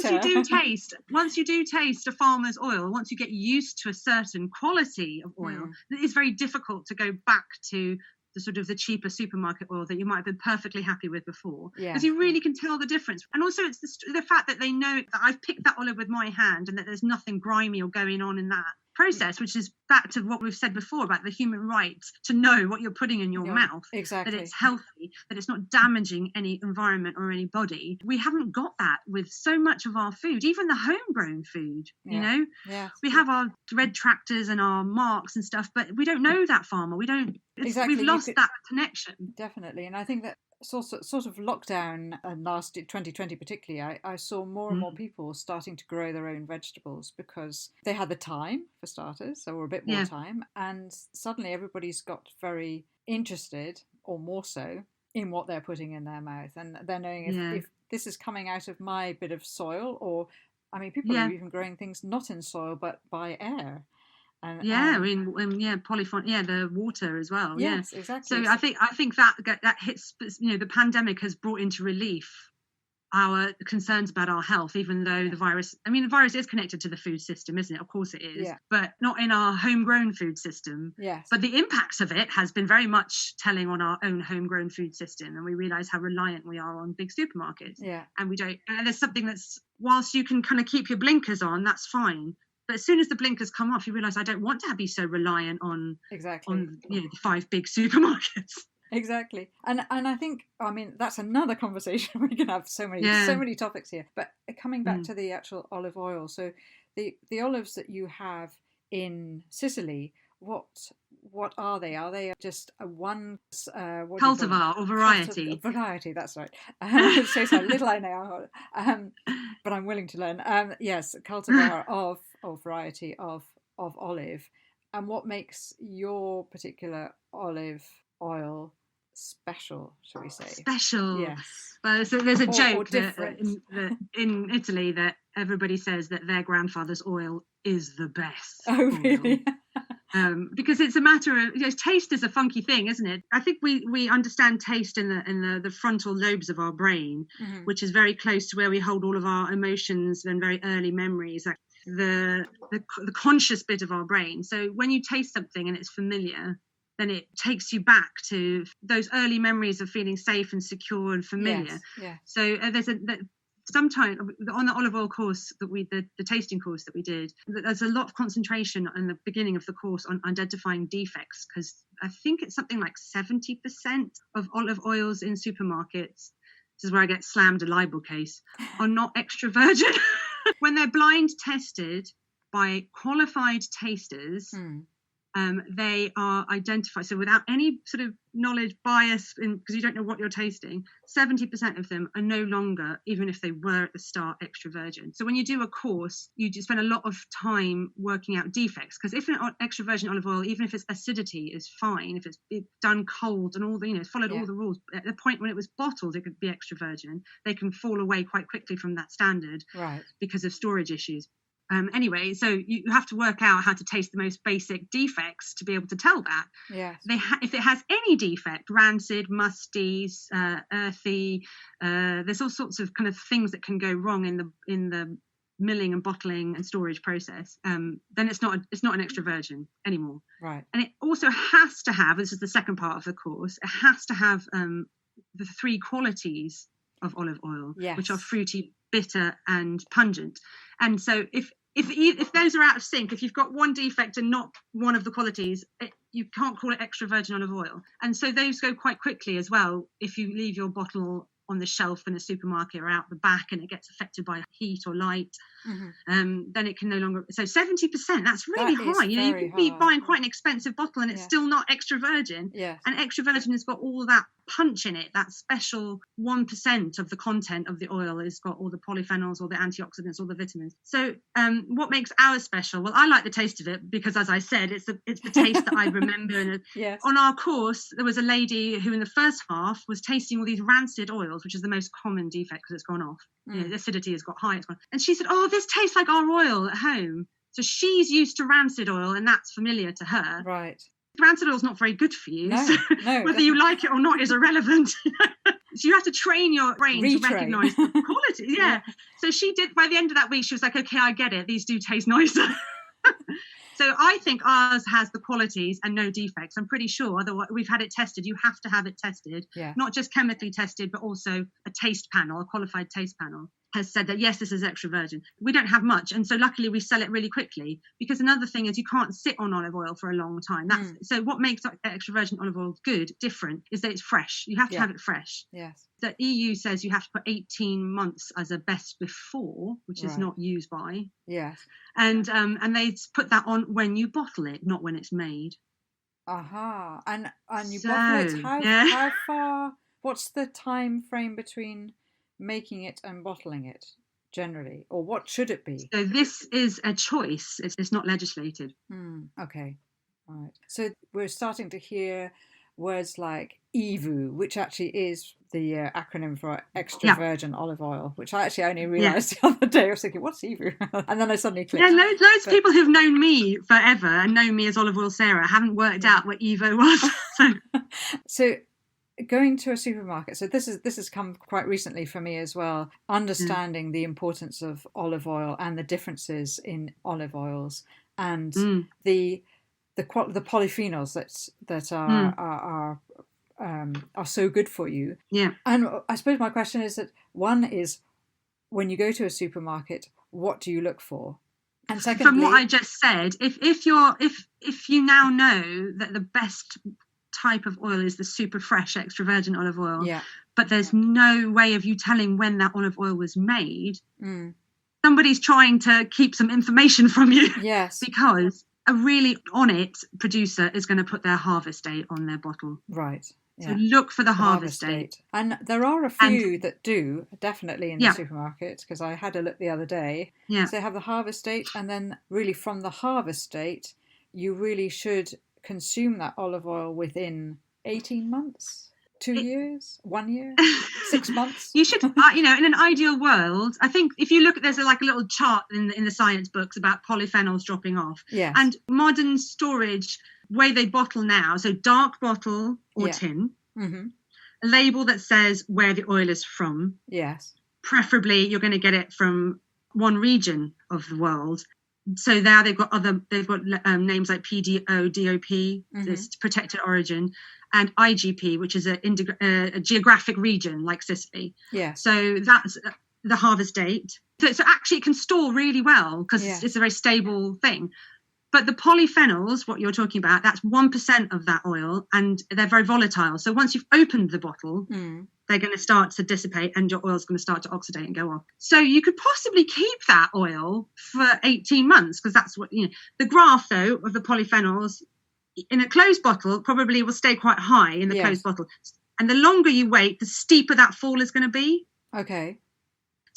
Once you do taste a farmer's oil, once you get used to a certain quality of oil, it's very difficult to go back to the sort of the cheaper supermarket oil that you might have been perfectly happy with before, because you really can tell the difference. And also it's the fact that they know that I've picked that olive with my hand and that there's nothing grimy or going on in that process, which is back to what we've said before about the human right to know what you're putting in your mouth, exactly, that it's healthy, that it's not damaging any environment or any body. We haven't got that with so much of our food, even the homegrown food. We have our red tractors and our marks and stuff, but we don't know that farmer. We've lost that connection. Definitely. And I think that sort of lockdown and last 2020 particularly, I saw more and more people starting to grow their own vegetables because they had the time, for starters, or a bit more time, and suddenly everybody's got very interested, or more so, in what they're putting in their mouth, and they're knowing if this is coming out of my bit of soil, or I mean people are even growing things not in soil but by air. And, the water as well. Yes, exactly. So I think that hits. The pandemic has brought into relief our concerns about our health, even though the virus is connected to the food system, isn't it? Of course it is, but not in our homegrown food system. Yes. But the impacts of it has been very much telling on our own homegrown food system, and we realise how reliant we are on big supermarkets. Yeah. And we don't. And there's something that's, whilst you can kind of keep your blinkers on, that's fine. But as soon as the blinkers come off, you realise I don't want to be so reliant on the 5 big supermarkets. Exactly. And I think, that's another conversation. We can have so many topics here. But coming back to the actual olive oil, so the olives that you have in Sicily, what are they? Are they just a one cultivar or variety? Variety, that's right. It shows how little I know, but I'm willing to learn. Yes, cultivar of variety of olive. And what makes your particular olive oil special, shall we say? Special. Yes. Well, so there's a joke that in Italy that everybody says that their grandfather's oil is the best. Oh, really? Because it's a matter of taste is a funky thing, isn't it? I think we understand taste in the frontal lobes of our brain, which is very close to where we hold all of our emotions and very early memories. Like the conscious bit of our brain. So when you taste something and it's familiar, then it takes you back to those early memories of feeling safe and secure and familiar. Yes. So sometimes on the olive oil course that the tasting course that we did, there's a lot of concentration in the beginning of the course on identifying defects, because I think it's something like 70% of olive oils in supermarkets, this is where I get slammed a libel case, are not extra virgin. When they're blind tested by qualified tasters, they are identified. So without any sort of knowledge bias, because you don't know what you're tasting, 70% of them are no longer, even if they were at the start, extra virgin. So when you do a course, you just spend a lot of time working out defects, because if an extra virgin olive oil, even if its acidity is fine, if it's done cold and all the, followed all the rules, at the point when it was bottled, it could be extra virgin. They can fall away quite quickly from that standard, right, because of storage issues. Anyway, so you have to work out how to taste the most basic defects to be able to tell that. Yes. If it has any defect, rancid, musty, earthy, there's all sorts of kind of things that can go wrong in the milling and bottling and storage process. Then it's not an extra virgin anymore. Right. And it also has to have, this is the second part of the course, it has to have the 3 qualities of olive oil, yes, which are fruity, bitter and pungent. And so if those are out of sync, if you've got one defect and not one of the qualities, you can't call it extra virgin olive oil. And so those go quite quickly as well. If you leave your bottle on the shelf in a supermarket or out the back and it gets affected by heat or light, then it can no longer. So 70%, that's really high. You could be buying quite an expensive bottle and it's still not extra virgin. Yes. And extra virgin has got all that punch in it, that special 1% of the content of the oil has got all the polyphenols, all the antioxidants, all the vitamins. So what makes ours special? Well, I like the taste of it because, as I said, it's the taste that I remember. And yes. On our course, there was a lady who in the first half was tasting all these rancid oils, which is the most common defect because it's gone off. The acidity has got high. It's gone. And she said, oh, this tastes like our oil at home. So she's used to rancid oil and that's familiar to her. Right. Rancid oil is not very good for you. No, so no, whether you like it or not is irrelevant. So you have to train your brain to recognise the quality. Yeah. So she did, by the end of that week, she was like, okay, I get it. These do taste nicer. So I think ours has the qualities and no defects. I'm pretty sure. Otherwise, we've had it tested. You have to have it tested, not just chemically tested, but also a taste panel, a qualified taste panel has said that, yes, this is extra virgin. We don't have much. And so luckily we sell it really quickly, because another thing is you can't sit on olive oil for a long time. So what makes extra virgin olive oil good, different, is that it's fresh. You have to have it fresh. Yes. The EU says you have to put 18 months as a best before, which is not used by. Yes. And they put that on when you bottle it, not when it's made. Aha. And you bottle it, how far, what's the time frame between making it and bottling it generally, or what should it be? So this is a choice. It's not legislated. Okay. All right. So we're starting to hear words like EVU, which actually is the acronym for extra virgin olive oil, which I actually only realised the other day. I was thinking, what's EVU? And then I suddenly clicked. Yeah, loads of people who've known me forever and know me as Olive Oil Sarah haven't worked out what EVO was. So going to a supermarket, so this has come quite recently for me as well, understanding the importance of olive oil and the differences in olive oils and the polyphenols that are so good for you. Yeah. And I suppose my question is that one is, when you go to a supermarket, what do you look for? And secondly, from what I just said, if you now know that the best type of oil is the super fresh extra virgin olive oil, but there's no way of you telling when that olive oil was made, somebody's trying to keep some information from you. Yes. Because a really on it producer is going to put their harvest date on their bottle. Right. Yeah. So look for the harvest date. And there are a few that do, definitely in the supermarket, because I had a look the other day. Yeah. So they have the harvest date, and then really from the harvest date, you really should consume that olive oil within 18 months, 2 years, 1 year, 6 months. You should, in an ideal world, I think if you look at, there's a little chart in the science books about polyphenols dropping off. Yes. And modern storage, way they bottle now, so dark bottle or tin, a label that says where the oil is from. Yes. Preferably you're going to get it from one region of the world. So now they've got names like PDO, DOP, this protected origin, and IGP, which is a geographic region like Sicily. Yeah. So that's the harvest date. So actually it can store really well because it's a very stable thing. But the polyphenols, what you're talking about, that's 1% of that oil, and they're very volatile. So once you've opened the bottle, they're going to start to dissipate and your oil's going to start to oxidate and go off. So you could possibly keep that oil for 18 months because that's what, the graph, though, of the polyphenols in a closed bottle probably will stay quite high in the closed bottle. And the longer you wait, the steeper that fall is going to be. Okay.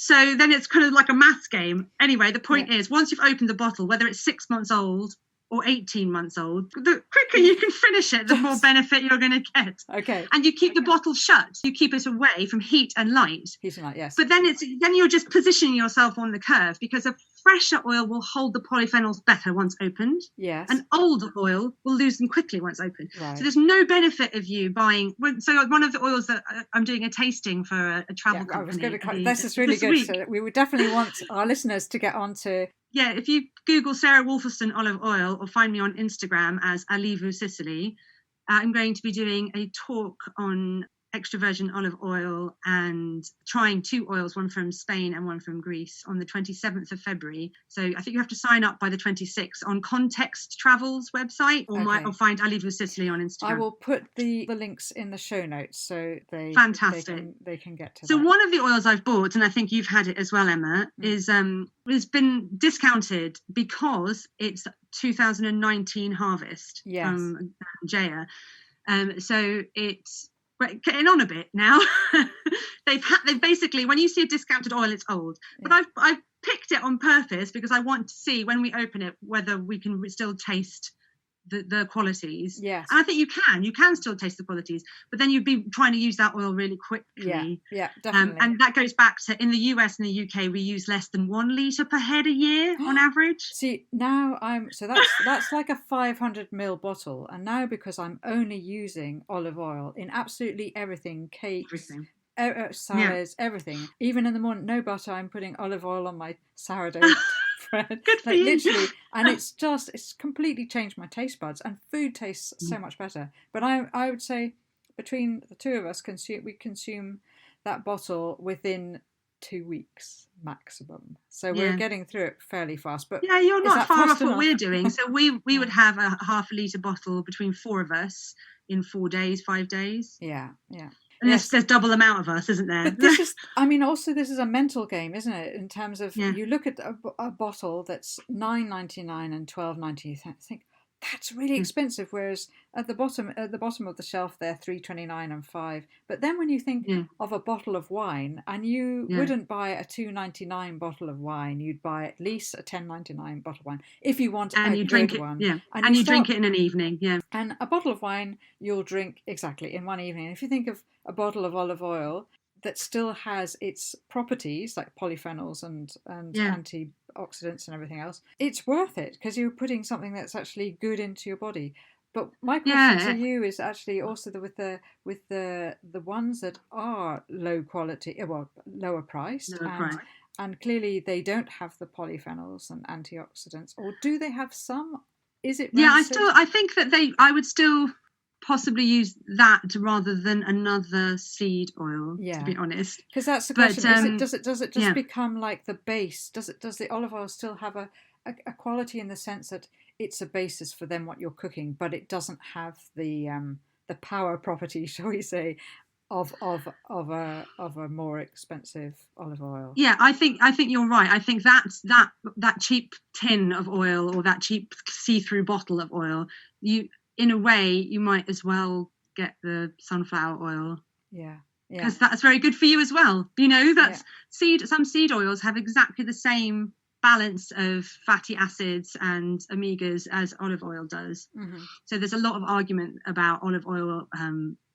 So then it's kind of like a maths game. Anyway, the point is, once you've opened the bottle, whether it's 6 months old or 18 months old, the quicker you can finish it, the more benefit you're going to get. Okay. And you keep the bottle shut. You keep it away from heat and light. Heat and light, yes. But then you're just positioning yourself on the curve because a fresher oil will hold the polyphenols better once opened. Yes. And older oil will lose them quickly once opened. Right. So there's no benefit of you buying. So one of the oils that I'm doing a tasting for a travel company. I was going to. This is really good. So we would definitely want our listeners to get onto. Yeah, if you Google Sarah Wolferston olive oil or find me on Instagram as Alivu Sicily, I'm going to be doing a talk on extra virgin olive oil and trying 2 oils, one from Spain and one from Greece, on the 27th of February. So I think you have to sign up by the 26th on Context Travel's website or find Alivu Sicily on Instagram. I will put the links in the show notes so they can get to So that. One of the oils I've bought, and I think you've had it as well, Emma, is has been discounted because it's 2019 harvest from Jaya. So it's getting on a bit now. They've basically, when you see a discounted oil, it's old. But I've picked it on purpose because I want to see when we open it whether we can still taste the qualities. Yes. And I think you can still taste the qualities, but then you'd be trying to use that oil really quickly. Yeah, definitely. And that goes back to, in the US and the UK, we use less than 1 litre per head a year on average. See, now that's like a 500 ml bottle, and now because I'm only using olive oil in absolutely everything, cakes, salads, everything, even in the morning, no butter, I'm putting olive oil on my sourdough bread. Good for you. Literally, and it's completely changed my taste buds, and food tastes so much better. But I would say between the two of us, we consume that bottle within 2 weeks maximum. So we're getting through it fairly fast. But you're not far off what we're doing. So we would have a half a litre bottle between 4 of us in 4 days, 5 days. Yeah. And there's double amount of us, isn't there? But this is a mental game, isn't it? In terms of you look at a bottle that's $9.99 and $12.90, you think that's really expensive. Whereas at the bottom of the shelf, they're $3.29 and $5. But then when you think of a bottle of wine, and you wouldn't buy a $2.99 bottle of wine, you'd buy at least a $10.99 bottle of wine if you want a good one. And you drink it in an evening. Yeah. And a bottle of wine you'll drink exactly in one evening. And if you think of a bottle of olive oil that still has its properties like polyphenols and antioxidants and everything else, it's worth it because you're putting something that's actually good into your body. But my question to you is actually also with the ones that are low quality, lower priced, and clearly they don't have the polyphenols and antioxidants, or do they have some? Is it? I think that I would still possibly use that rather than another seed oil, to be honest, because that's the question. Does it just become like the base? Does the olive oil still have a quality in the sense that it's a basis for then what you're cooking, but it doesn't have the power property, shall we say, of a more expensive olive oil? I think you're right. I think that cheap tin of oil or that cheap see-through bottle of oil, in a way, you might as well get the sunflower oil. Yeah. Because that's very good for you as well. Some seed oils have exactly the same balance of fatty acids and omegas as olive oil does. Mm-hmm. So there's a lot of argument about olive oil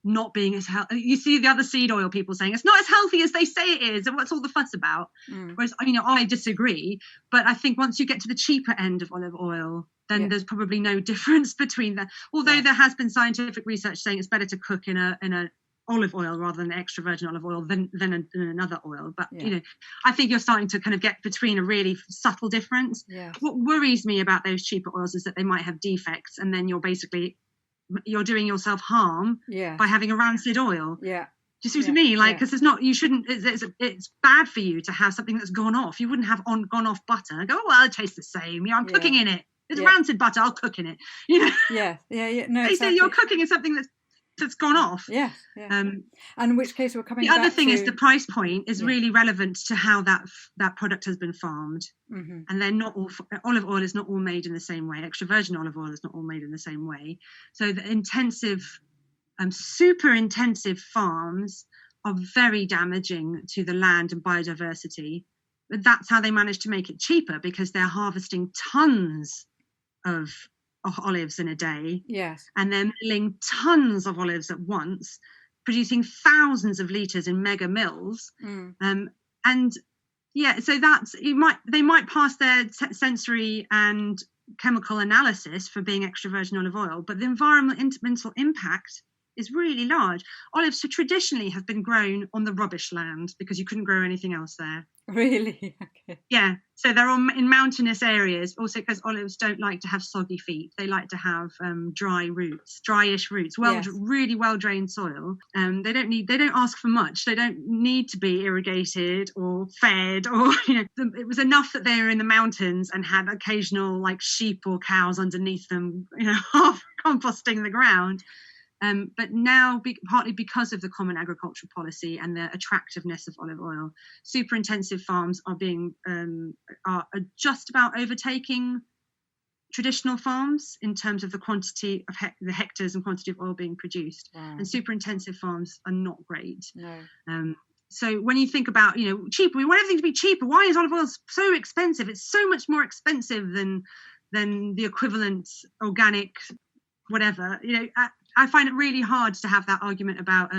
not being as healthy. You see the other seed oil people saying it's not as healthy as they say it is, and what's all the fuss about? Whereas, I disagree. But I think once you get to the cheaper end of olive oil, then there's probably no difference between that. Although there has been scientific research saying it's better to cook in a olive oil rather than extra virgin olive oil than another oil. But I think you're starting to kind of get between a really subtle difference. What worries me about those cheaper oils is that they might have defects, and then you're doing yourself harm by having a rancid oil. Do you see what I mean? Like, because it's bad for you to have something that's gone off. You wouldn't have gone off butter. I go, oh, well, it tastes the same. I'm cooking in it. It's rancid butter. I'll cook in it. No, exactly. You're cooking in something that's gone off. And in which case we're coming. The other thing is the price point is really relevant to how that product has been farmed, and they're not all. Olive oil is not all made in the same way. Extra virgin olive oil is not all made in the same way. So the intensive, super intensive farms are very damaging to the land and biodiversity. But that's how they manage to make it cheaper, because they're harvesting tons of olives in a day, and they're milling tons of olives at once, producing thousands of litres in mega mills. So they might pass their sensory and chemical analysis for being extra virgin olive oil, but the environmental impact is really large. Olives traditionally have been grown on the rubbish land because you couldn't grow anything else there. Really? Okay. Yeah. So they're in mountainous areas, also because olives don't like to have soggy feet. They like to have dryish roots, really well drained soil. They don't ask for much. They don't need to be irrigated or fed, or it was enough that they were in the mountains and had occasional like sheep or cows underneath them, half composting the ground. But now, partly because of the Common Agricultural Policy and the attractiveness of olive oil, super intensive farms are just about overtaking traditional farms in terms of the quantity of the hectares and quantity of oil being produced. Wow. And super intensive farms are not great. No. So when you think about, cheaper, we want everything to be cheaper. Why is olive oil so expensive? It's so much more expensive than the equivalent organic whatever. I find it really hard to have that argument about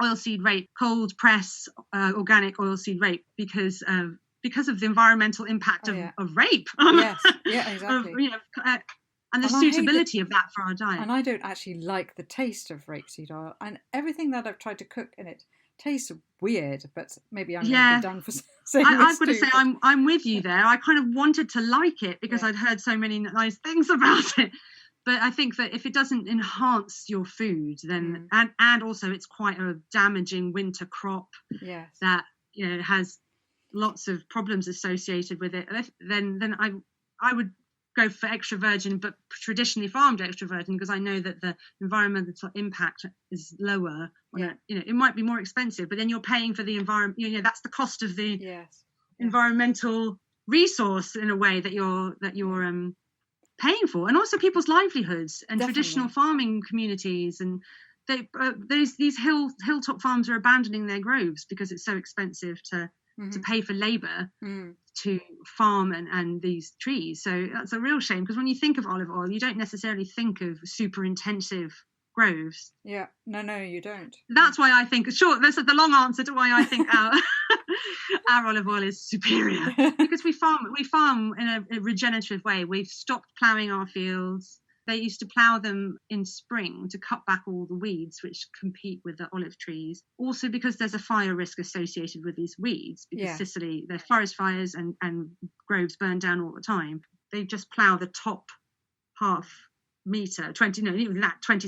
oilseed rape, cold press organic oilseed rape, because of the environmental impact of rape. Exactly. And the suitability of that for our diet. And I don't actually like the taste of rapeseed oil, and everything that I've tried to cook in it tastes weird, but maybe I'm going to be done for saying this. I've got to say, I'm with you there. I kind of wanted to like it because I'd heard so many nice things about it. But I think that if it doesn't enhance your food, then and also it's quite a damaging winter crop that has lots of problems associated with it, then I would go for extra virgin, but traditionally farmed extra virgin, because I know that the environmental impact is lower. It might be more expensive, but then you're paying for the environment. That's the cost of the environmental resource in a way that you're paying for, and also people's livelihoods and traditional farming communities, and these hilltop farms are abandoning their groves because it's so expensive to pay for labor to farm and these trees. So that's a real shame, because when you think of olive oil, you don't necessarily think of super intensive groves. No, you don't. That's why I think, that's the long answer to why I think our olive oil is superior, because we farm in a regenerative way. We've stopped ploughing our fields. They used to plough them in spring to cut back all the weeds which compete with the olive trees. Also because there's a fire risk associated with these weeds, because Sicily, there's forest fires and groves burn down all the time. They just plough the top half meter, 20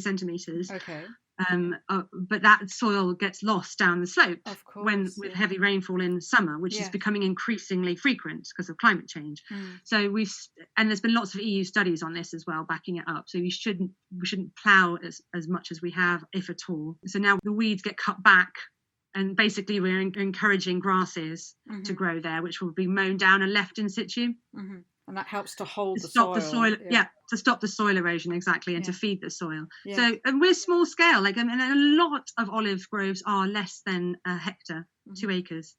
centimeters. Okay. But that soil gets lost down the slope with heavy rainfall in summer, which is becoming increasingly frequent because of climate change. So and there's been lots of EU studies on this as well, backing it up. So we shouldn't plough as much as we have, if at all. So now the weeds get cut back, and basically we're encouraging grasses to grow there, which will be mown down and left in situ. And that helps to hold the soil. To stop the soil erosion, exactly, and to feed the soil. So, and we're small scale, and a lot of olive groves are less than a hectare, 2 acres.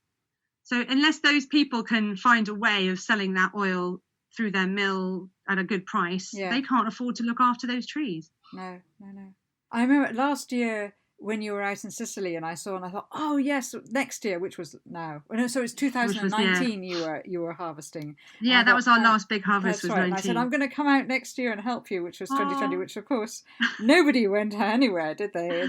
So unless those people can find a way of selling that oil through their mill at a good price, they can't afford to look after those trees. No. I remember last year when you were out in Sicily, and I thought, oh yes, next year, which was now. So it's 2019. You were harvesting. Yeah, that was our last big harvest. Was right. 19. And I said, I'm going to come out next year and help you, which was 2020. Which of course nobody went anywhere, did they?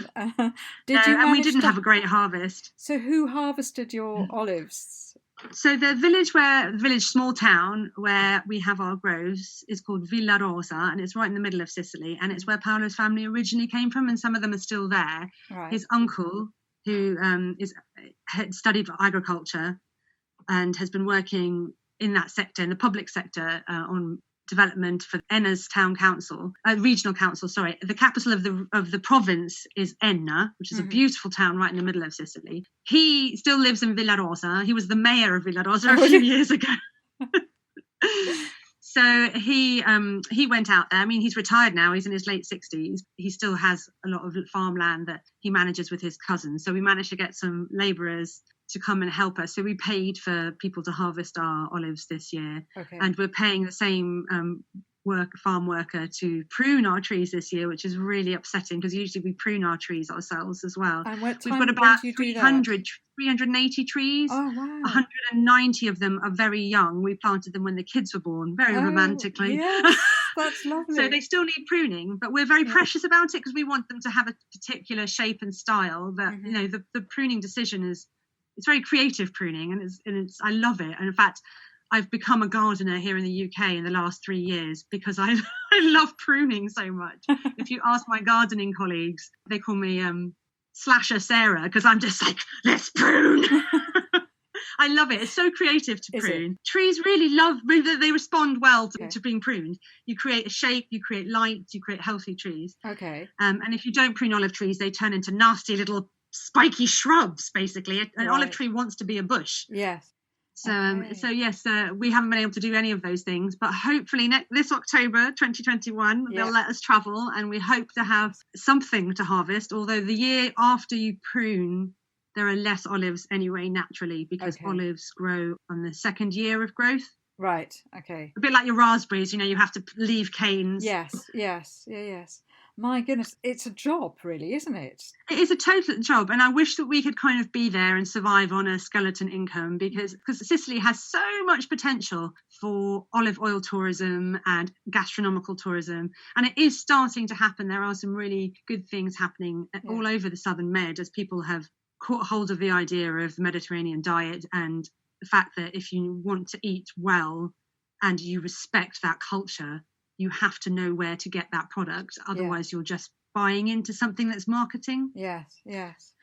Did you? And we didn't have a great harvest. So who harvested your olives? So the village, small town where we have our groves is called Villa Rosa, and it's right in the middle of Sicily, and it's where Paolo's family originally came from, and some of them are still there. Right. His uncle, who had studied agriculture and has been working in that sector, in the public sector, on development for Enna's town council, regional council. Sorry, the capital of the province is Enna, which is a beautiful town right in the middle of Sicily. He still lives in Villa Rosa. He was the mayor of Villa Rosa a few years ago. So he went out there. I mean, he's retired now. He's in his late 60s. He still has a lot of farmland that he manages with his cousins. So we managed to get some labourers to come and help us. So we paid for people to harvest our olives this year. Okay. And we're paying the same farm worker to prune our trees this year, which is really upsetting because usually we prune our trees ourselves as well. And we've got about 380 trees. Oh, wow. 190 of them are very young. We planted them when the kids were born, very romantically. Yes, that's lovely. So they still need pruning, but we're very precious about it because we want them to have a particular shape and style that, you know, the pruning decision it's very creative pruning, and it's I love it. And in fact, I've become a gardener here in the UK in the last 3 years because I love pruning so much. If you ask my gardening colleagues, they call me Slasher Sarah because I'm just like, let's prune. I love it. It's so creative to prune. Trees really they respond well to being pruned. You create a shape, you create light, you create healthy trees. Okay. And if you don't prune olive trees, they turn into nasty little spiky shrubs, basically. An olive tree wants to be a bush. Yes. So yes, we haven't been able to do any of those things, but hopefully this October 2021 they'll let us travel, and we hope to have something to harvest. Although the year after you prune, there are less olives anyway, naturally, because olives grow on the second year of growth. Right. Okay. A bit like your raspberries, you know, you have to leave canes. Yes. My goodness, it's a job, really, isn't it? It is a total job, and I wish that we could kind of be there and survive on a skeleton income because Sicily has so much potential for olive oil tourism and gastronomical tourism, and it is starting to happen. There are some really good things happening all over the Southern Med as people have caught hold of the idea of the Mediterranean diet and the fact that if you want to eat well and you respect that culture, you have to know where to get that product. Otherwise, you're just buying into something that's marketing. Yes.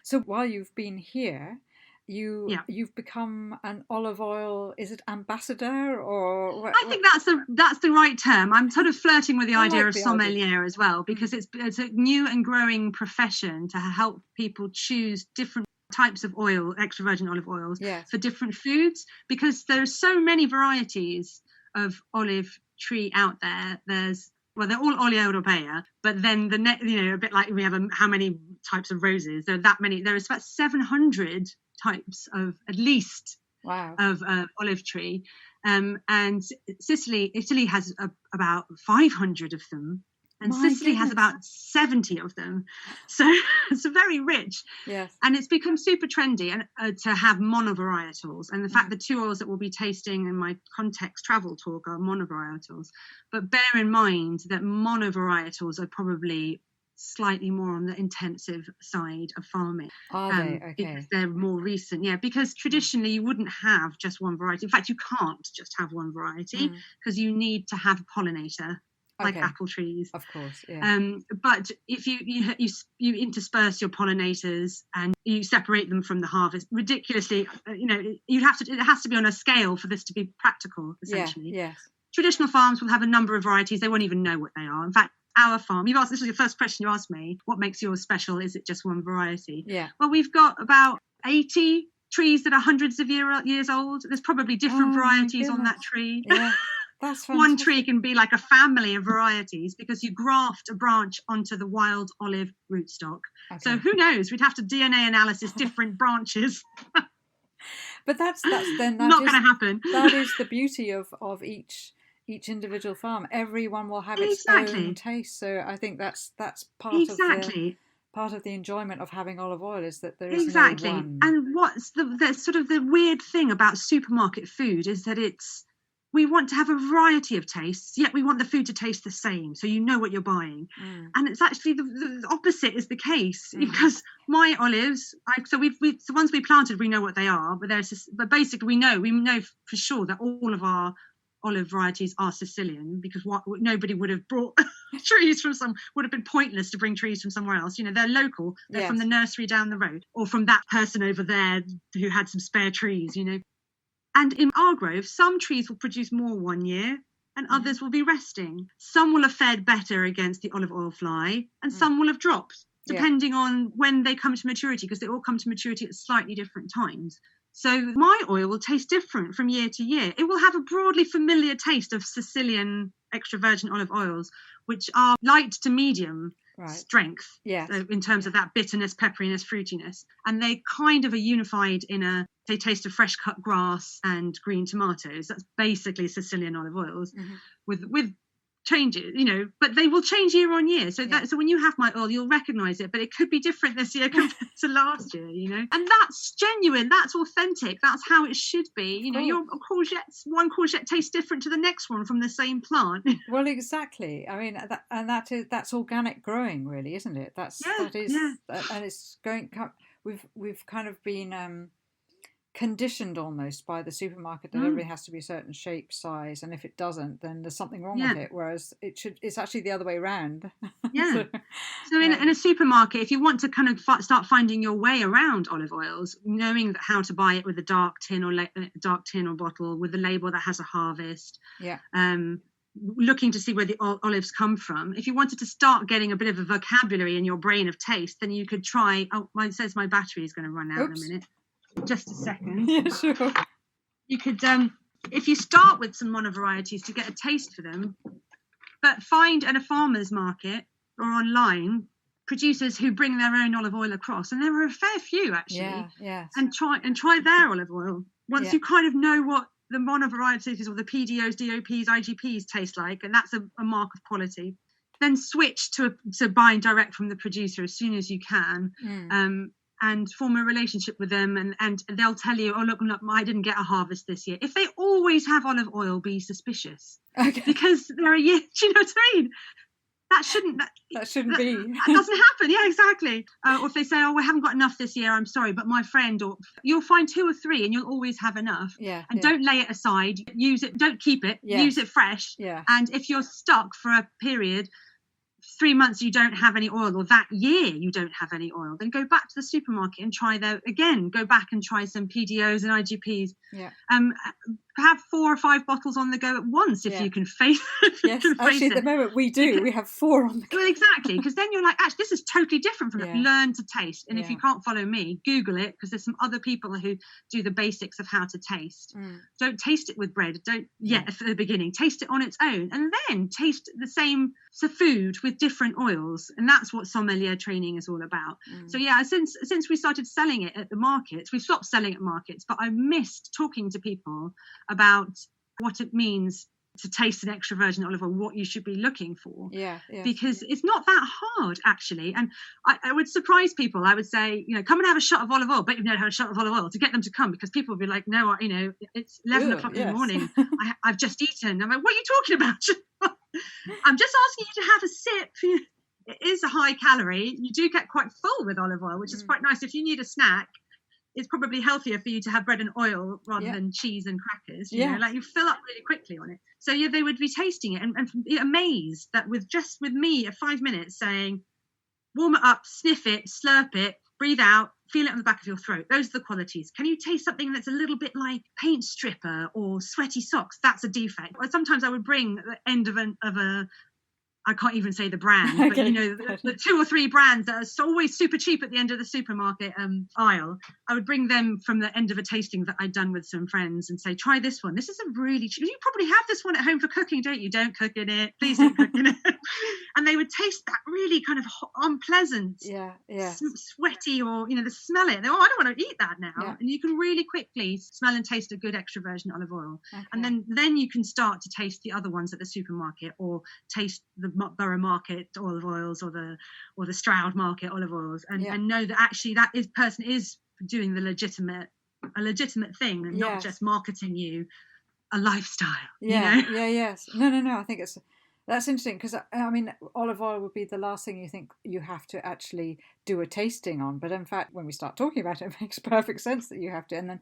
So while you've been here, you've become an olive oil, is it ambassador or? I think that's the right term. I'm sort of flirting with the idea of sommelier as well, because it's a new and growing profession to help people choose different types of oil, extra virgin olive oils, for different foods, because there's so many varieties of olive tree out there. They're all Olea Europea, but then a bit like we have how many types of roses? There are that many. There is about 700 types of at least of olive tree, and Italy has about 500 of them. And Sicily has about 70 of them. So it's very rich. Yes. And it's become super trendy to have monovarietals. And the fact the two oils that we'll be tasting in my context travel talk are monovarietals. But bear in mind that monovarietals are probably slightly more on the intensive side of farming. Are they? Okay. Because they're more recent. Yeah, because traditionally you wouldn't have just one variety. In fact, you can't just have one variety because you need to have a pollinator. Like apple trees, of course. Yeah. But if you intersperse your pollinators and you separate them from the harvest, ridiculously, it has to be on a scale for this to be practical. Essentially, yes. Traditional farms will have a number of varieties. They won't even know what they are. In fact, our farm, this is the first question you asked me. What makes yours special? Is it just one variety? Yeah. Well, we've got about 80 trees that are hundreds of years old. There's probably different varieties on that tree. Yeah. That's fantastic. One tree can be like a family of varieties because you graft a branch onto the wild olive rootstock. Okay. So who knows? We'd have to DNA analysis different branches. But that's not going to happen. That is the beauty of each individual farm. Everyone will have its own taste. So I think that's part of part of the enjoyment of having olive oil is that there is exactly. no one. And what's the sort of the weird thing about supermarket food is that we want to have a variety of tastes, yet we want the food to taste the same, so you know what you're buying. And it's actually the opposite is the case, because my olives, so the ones we planted, we know what they are, but basically we know for sure that all of our olive varieties are Sicilian, because nobody would have brought trees from would have been pointless to bring trees from somewhere else. They're local, they're from the nursery down the road, or from that person over there who had some spare trees. And in our grove, some trees will produce more one year and others will be resting. Some will have fared better against the olive oil fly and some will have dropped, depending on when they come to maturity, because they all come to maturity at slightly different times. So my oil will taste different from year to year. It will have a broadly familiar taste of Sicilian extra virgin olive oils, which are light to medium strength in terms of that bitterness, pepperiness, fruitiness. And they kind of are unified they taste of fresh cut grass and green tomatoes. That's basically Sicilian olive oils with changes, but they will change year on year. So so when you have my oil, you'll recognize it, but it could be different this year compared to last year, and that's genuine, that's authentic, that's how it should be. Your one courgette tastes different to the next one from the same plant. Well, exactly. I mean, that's organic growing, really, isn't it? And it's going. We've kind of been conditioned almost by the supermarket that everything has to be a certain shape, size, and if it doesn't, then there's something wrong with it, whereas it's actually the other way around. So in a supermarket, if you want to kind of start finding your way around olive oils, knowing how to buy it with a dark tin or bottle with a label that has a harvest, looking to see where the olives come from. If you wanted to start getting a bit of a vocabulary in your brain of taste, then you could try. It says my battery is going to run out in a minute. Just a second. Yeah, sure. You could, if you start with some monovarieties to get a taste for them, but find at a farmer's market or online producers who bring their own olive oil across, and there are a fair few actually. And try their olive oil. Once you kind of know what the monovarieties or the PDOs, DOPs, IGPs taste like, and that's a mark of quality. Then switch to buying direct from the producer as soon as you can. And form a relationship with them, and they'll tell you, look, I didn't get a harvest this year. If they always have olive oil, be suspicious, because they're a year. Do you know what I mean? That shouldn't be. That doesn't happen. Yeah, exactly. Or if they say, we haven't got enough this year, I'm sorry, but my friend, or you'll find 2 or 3, and you'll always have enough. And don't lay it aside. Use it. Don't keep it. Use it fresh. And if you're stuck for a period, 3 months you don't have any oil, or that year you don't have any oil, then go back to the supermarket and go back and try some PDOs and IGPs. Have 4 or 5 bottles on the go at once if you can face it. Actually, at the moment we do. We have 4 on the go. Well, exactly, because then you're like, actually, this is totally different from it. Learn to taste. And if you can't follow me, Google it, because there's some other people who do the basics of how to taste. Don't taste it with bread. Don't at the beginning. Taste it on its own, and then taste the same food with different oils. And that's what sommelier training is all about. So since we started selling it at the markets, we stopped selling at markets, but I missed talking to people about what it means to taste an extra virgin olive oil, what you should be looking for. Because it's not that hard, actually. And I would surprise people. I would say, come and have a shot of olive oil, but you've never had a shot of olive oil, to get them to come, because people would be like, no, it's 11 o'clock in the morning. I've just eaten. I'm like, what are you talking about? I'm just asking you to have a sip. It is a high calorie. You do get quite full with olive oil, which is quite nice. If you need a snack, it's probably healthier for you to have bread and oil rather than cheese and crackers. You know, like you fill up really quickly on it. So they would be tasting it and be amazed that with me at 5 minutes saying, warm it up, sniff it, slurp it, breathe out, feel it on the back of your throat. Those are the qualities. Can you taste something that's a little bit like paint stripper or sweaty socks? That's a defect. Or sometimes I would bring the end of a I can't even say the brand, but the 2 or 3 brands that are always super cheap at the end of the supermarket aisle. I would bring them from the end of a tasting that I'd done with some friends and say, try this one. This is a really cheap. You probably have this one at home for cooking, don't you? Don't cook in it. Please don't cook in it. and they would taste that really kind of unpleasant, sweaty, or they smell it. I don't want to eat that now. Yeah. And you can really quickly smell and taste a good extra virgin olive oil, and then you can start to taste the other ones at the supermarket, or taste the Borough Market olive oils, or the Stroud Market olive oils, and know that actually that person is doing a legitimate thing, and not just marketing you a lifestyle. Yes. No. I think that's interesting, because I mean, olive oil would be the last thing you think you have to actually do a tasting on, but in fact, when we start talking about it, it makes perfect sense that you have to. And then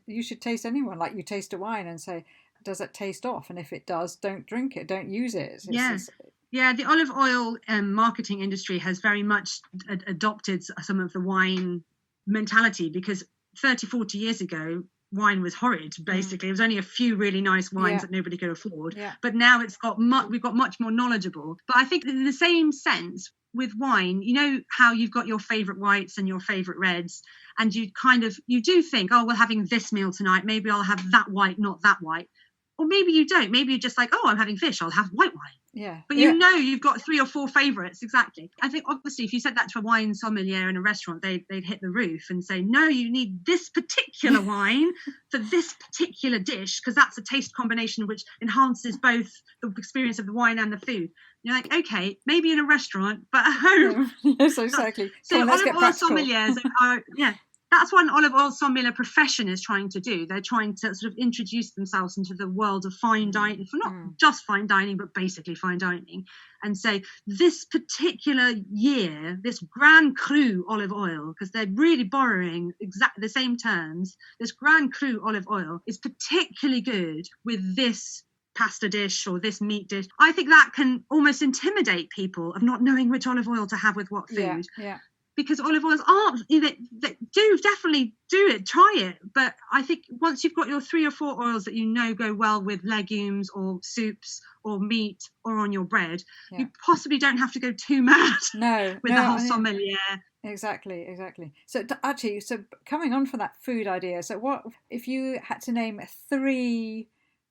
you should taste anyone, like you taste a wine and say, does it taste off? And if it does, don't drink it, don't use it. The olive oil marketing industry has very much adopted some of the wine mentality, because 30-40 years ago wine was horrid, basically. It was only a few really nice wines that nobody could afford, but now we've got much more knowledgeable. But I think in the same sense with wine, how you've got your favorite whites and your favorite reds, and you do think, oh, we're having this meal tonight, maybe I'll have that white, not that white. Or maybe you don't. Maybe you're just like, oh, I'm having fish, I'll have white wine. Yeah. But you've got 3 or 4 favorites. Exactly. I think obviously if you said that to a wine sommelier in a restaurant, they'd hit the roof and say, no, you need this particular wine for this particular dish, because that's a taste combination which enhances both the experience of the wine and the food. You're like, okay, maybe in a restaurant, but at home. Yes, exactly. So olive oil sommeliers are, that's what an olive oil sommelier profession is trying to do. They're trying to sort of introduce themselves into the world of fine dining, for not just fine dining, but basically fine dining, and say, this particular year, this Grand Cru olive oil, because they're really borrowing exactly the same terms, this Grand Cru olive oil is particularly good with this pasta dish or this meat dish. I think that can almost intimidate people of not knowing which olive oil to have with what food. Yeah. Because olive oils aren't, they do definitely do it, try it. But I think once you've got your 3 or 4 oils that go well with legumes or soups or meat or on your bread, you possibly don't have to go too mad with the whole sommelier. Exactly. So coming on from that food idea, so what if you had to name 3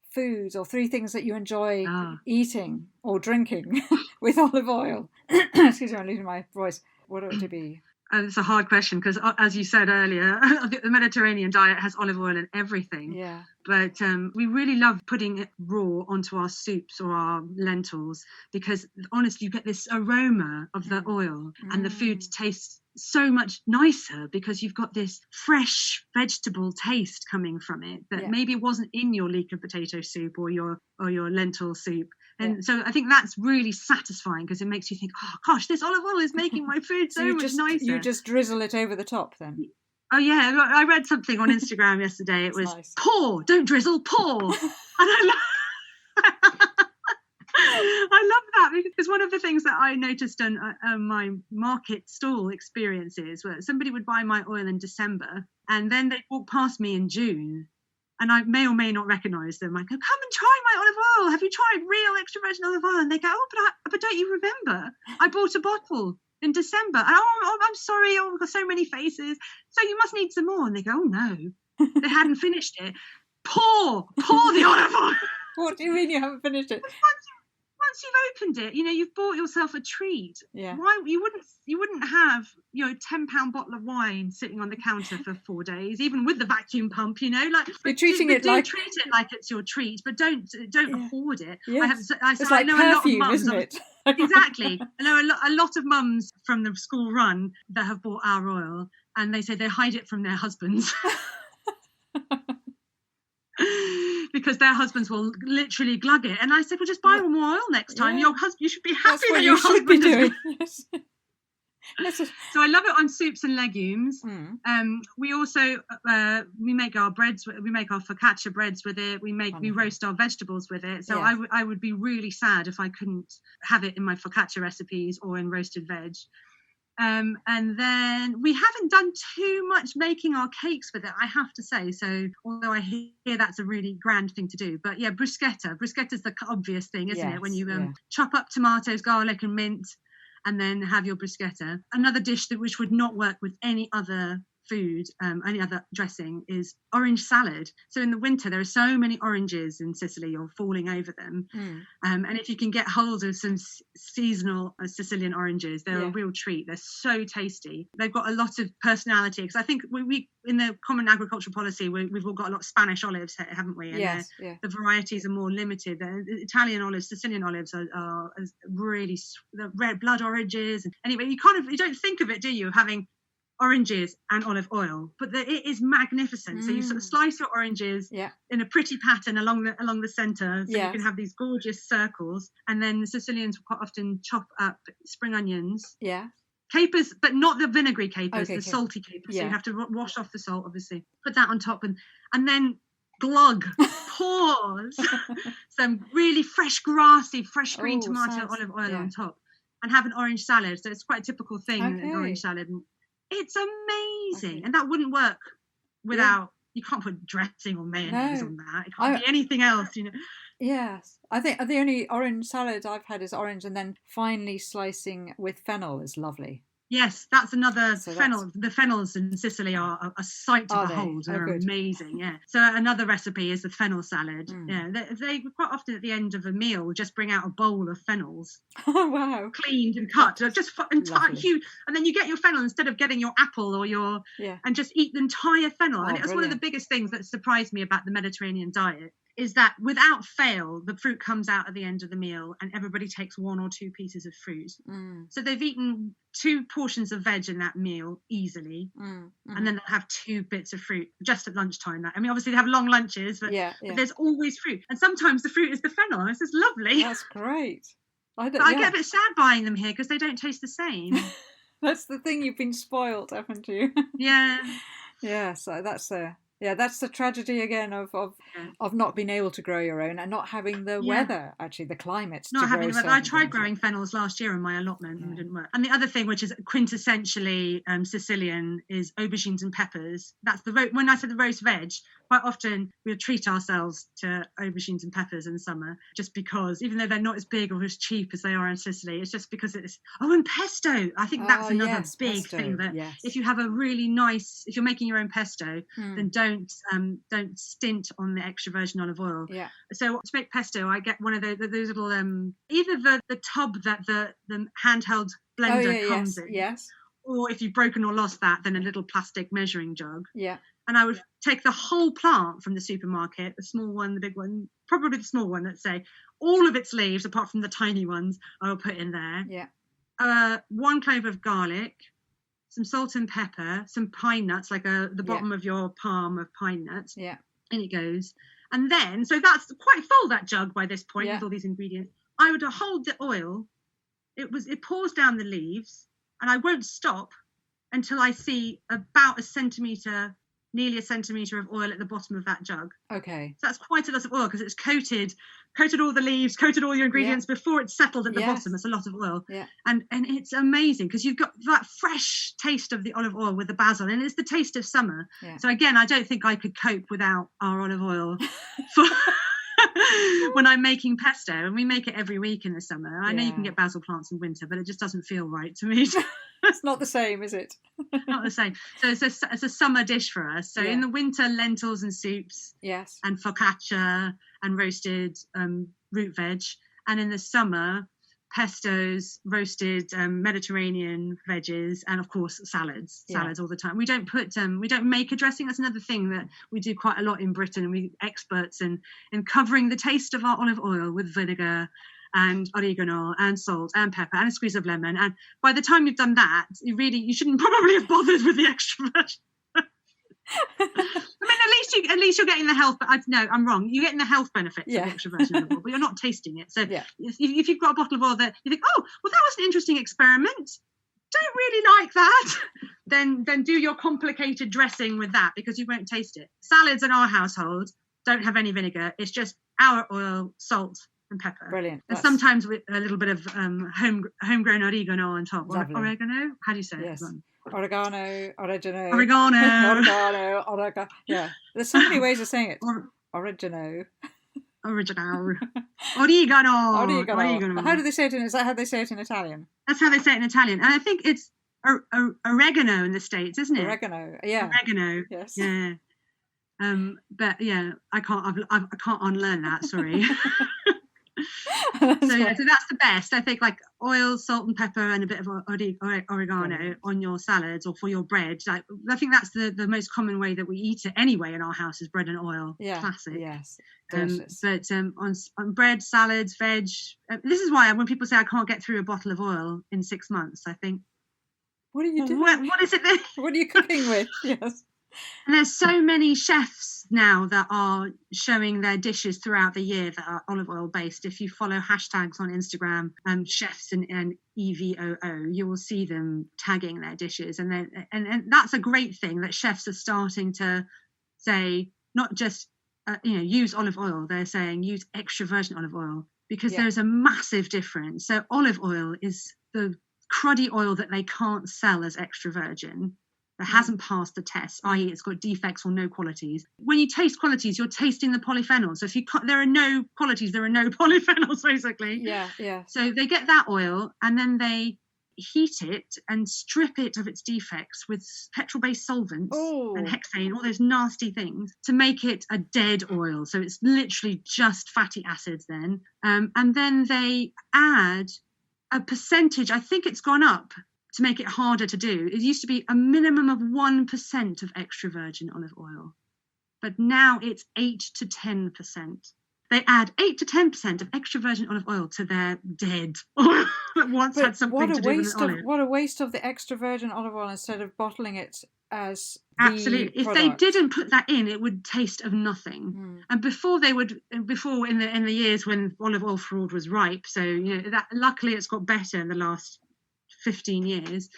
foods or 3 things that you enjoy eating or drinking with olive oil? Excuse me, I'm losing my voice. What ought it to be? It's a hard question, because as you said earlier, the Mediterranean diet has olive oil in everything. Yeah. But we really love putting it raw onto our soups or our lentils, because honestly, you get this aroma of the oil and the food tastes so much nicer, because you've got this fresh vegetable taste coming from it that maybe wasn't in your leek and potato soup or your lentil soup. And so I think that's really satisfying, because it makes you think, oh gosh, this olive oil is making my food so much nicer. You just drizzle it over the top then? Oh yeah, I read something on Instagram yesterday. It was nice. Pour, don't drizzle, pour. And I love that, because one of the things that I noticed on my market stall experiences, where somebody would buy my oil in December and then they'd walk past me in June, and I may or may not recognise them. I go, come and try my olive oil. Have you tried real extra virgin olive oil? And they go, oh, but don't you remember? I bought a bottle in December. And I'm sorry. Oh, we've got so many faces. So you must need some more. And they go, oh no, they hadn't finished it. Pour the olive oil. What do you mean you haven't finished it? Once you've opened it, you've bought yourself a treat. Yeah. Why you wouldn't have £10 bottle of wine sitting on the counter for 4 days, even with the vacuum pump. Like you're treating it like treat it like it's your treat, but don't hoard it. Yes. I know perfume, a lot of mums, isn't it? Exactly. I know a lot of mums from the school run that have bought our oil, and they say they hide it from their husbands. Because their husbands will literally glug it, and I said, well, just buy more oil next time. Your husband, you should be happy that your husband is doing. Yes. So I love it on soups and legumes. We also we make our breads, we make our focaccia breads with it. We roast our vegetables with it. So I would be really sad if I couldn't have it in my focaccia recipes or in roasted veg. And then we haven't done too much making our cakes with it, I have to say. So although I hear that's a really grand thing to do, but bruschetta is the obvious thing, isn't it? When you chop up tomatoes, garlic and mint, and then have your bruschetta. Another dish which would not work with any other food, any other dressing, is orange salad. So in the winter, there are so many oranges in Sicily, you're falling over them. And if you can get hold of some seasonal Sicilian oranges, they're a real treat. They're so tasty. They've got a lot of personality, because I think we in the Common Agricultural Policy, we've all got a lot of Spanish olives, haven't we? And the varieties are more limited. The Italian olives, Sicilian olives are really the red blood oranges. And anyway, you don't think of it, do you, having oranges and olive oil, but it is magnificent. So you sort of slice your oranges in a pretty pattern along the center, so you can have these gorgeous circles. And then the Sicilians quite often chop up spring onions, capers, but not the vinegary capers, the salty capers. So you have to wash off the salt, obviously, put that on top, and then glug pours some really fresh green tomato olive oil on top, and have an orange salad. So it's quite a typical thing, an orange salad. It's amazing. And that wouldn't work without, you can't put dressing or mayonnaise on that. It can't be anything else, Yes. I think the only orange salad I've had is orange, and then finely slicing with fennel is lovely. Yes, that's another fennel. The fennels in Sicily are a sight to behold. They're amazing. Yeah. So another recipe is the fennel salad. Yeah, they quite often at the end of a meal will just bring out a bowl of fennels. Oh wow! Cleaned and cut, just entire huge. And then you get your fennel instead of getting your apple or your and just eat the entire fennel. And it's one of the biggest things that surprised me about the Mediterranean diet, is that without fail, the fruit comes out at the end of the meal and everybody takes 1 or 2 pieces of fruit. So they've eaten 2 portions of veg in that meal easily. And then they'll have 2 bits of fruit just at lunchtime. I mean, obviously they have long lunches, but there's always fruit. And sometimes the fruit is the fennel. This is lovely. That's great. I get a bit sad buying them here because they don't taste the same. That's the thing, you've been spoiled, haven't you? Yeah. Yeah, so that's the tragedy again of not being able to grow your own and not having the weather, actually the climates. Not having the weather. I tried growing fennels last year in my allotment and it didn't work. And the other thing, which is quintessentially Sicilian, is aubergines and peppers. That's when I said the roast veg, quite often we'll treat ourselves to aubergines and peppers in the summer, just because, even though they're not as big or as cheap as they are in Sicily, it's just because it's, and pesto. I think that's another big thing, that if you have a really nice, if you're making your own pesto, then don't stint on the extra virgin olive oil. Yeah. So to make pesto, I get one of those little either the tub that the handheld blender comes in. Yes. Or if you've broken or lost that, then a little plastic measuring jug. Yeah. And I would take the whole plant from the supermarket, the small one, the big one, probably the small one, let's say, all of its leaves, apart from the tiny ones, I will put in there. Yeah. 1 clove of garlic, some salt and pepper, some pine nuts, like the bottom of your palm of pine nuts. Yeah. In it goes. And then, so that's quite full, that jug by this point, with all these ingredients. I would hold the oil. It pours down the leaves, and I won't stop until I see about nearly a centimetre of oil at the bottom of that jug. Okay. So that's quite a lot of oil, because it's coated all the leaves, coated all your ingredients before it's settled at the bottom. It's a lot of oil. Yeah. And it's amazing, because you've got that fresh taste of the olive oil with the basil, and it's the taste of summer. Yeah. So again, I don't think I could cope without our olive oil when I'm making pesto, and we make it every week in the summer. I know you can get basil plants in winter, but it just doesn't feel right to me. It's not the same, is it? Not the same. So it's a summer dish for us. So in the winter, lentils and soups. Yes. And focaccia and roasted root veg. And in the summer, pestos, roasted Mediterranean veggies, and of course salads all the time. We don't make a dressing. That's another thing that we do quite a lot in Britain, and we're experts in covering the taste of our olive oil with vinegar and oregano and salt and pepper and a squeeze of lemon. And by the time you've done that, you shouldn't probably have bothered with the extra version. I mean, at least you're getting the health. But no, I'm wrong. You're getting the health benefits of the extra virgin olive oil, but you're not tasting it. So if you've got a bottle of oil that you think, oh, well, that was an interesting experiment, don't really like that, then do your complicated dressing with that, because you won't taste it. Salads in our household don't have any vinegar. It's just our oil, salt, and pepper. Brilliant. And sometimes with a little bit of homegrown oregano on top. Oregano? How do you say it? Oregano. Yeah. There's so many ways of saying it. Oregano. Oregano. How do they say it in? Is that how they say it in Italian? That's how they say it in Italian. And I think it's oregano in the States, isn't it? Oregano, yeah. Oregano, yes. Yeah. But yeah, I can't unlearn that. Sorry. So that's the best. I think, like oil, salt and pepper, and a bit of oregano on your salads or for your bread. Like, I think that's the most common way that we eat it anyway in our house, is bread and oil. Yeah. Classic. Yes. Delicious. But on bread, salads, veg. This is why when people say I can't get through a bottle of oil in 6 months, I think, what are you doing? What is it? What are you cooking with? Yes. And there's so many chefs now that are showing their dishes throughout the year that are olive oil based. If you follow hashtags on Instagram, chefs and EVOO, you will see them tagging their dishes. And that's a great thing, that chefs are starting to say, not just, use olive oil. They're saying use extra virgin olive oil, because there's a massive difference. So olive oil is the cruddy oil that they can't sell as extra virgin, that hasn't passed the test, i.e. it's got defects or no qualities. When you taste qualities, you're tasting the polyphenols. So if there are no qualities, there are no polyphenols, basically. Yeah. So they get that oil and then they heat it and strip it of its defects with petrol-based solvents and hexane, all those nasty things, to make it a dead oil. So it's literally just fatty acids then. And then they add a percentage, I think it's gone up, to make it harder to do. It used to be a minimum of 1% of extra virgin olive oil, but now it's 8 to 10%. They add 8 to 10% of extra virgin olive oil to their dead oil that once had something to do with an olive. What a waste of the extra virgin olive oil instead of bottling it as absolutely. The if product. They didn't put that in, it would taste of nothing. And before in the years when olive oil fraud was ripe, so that luckily it's got better in the last 15 years,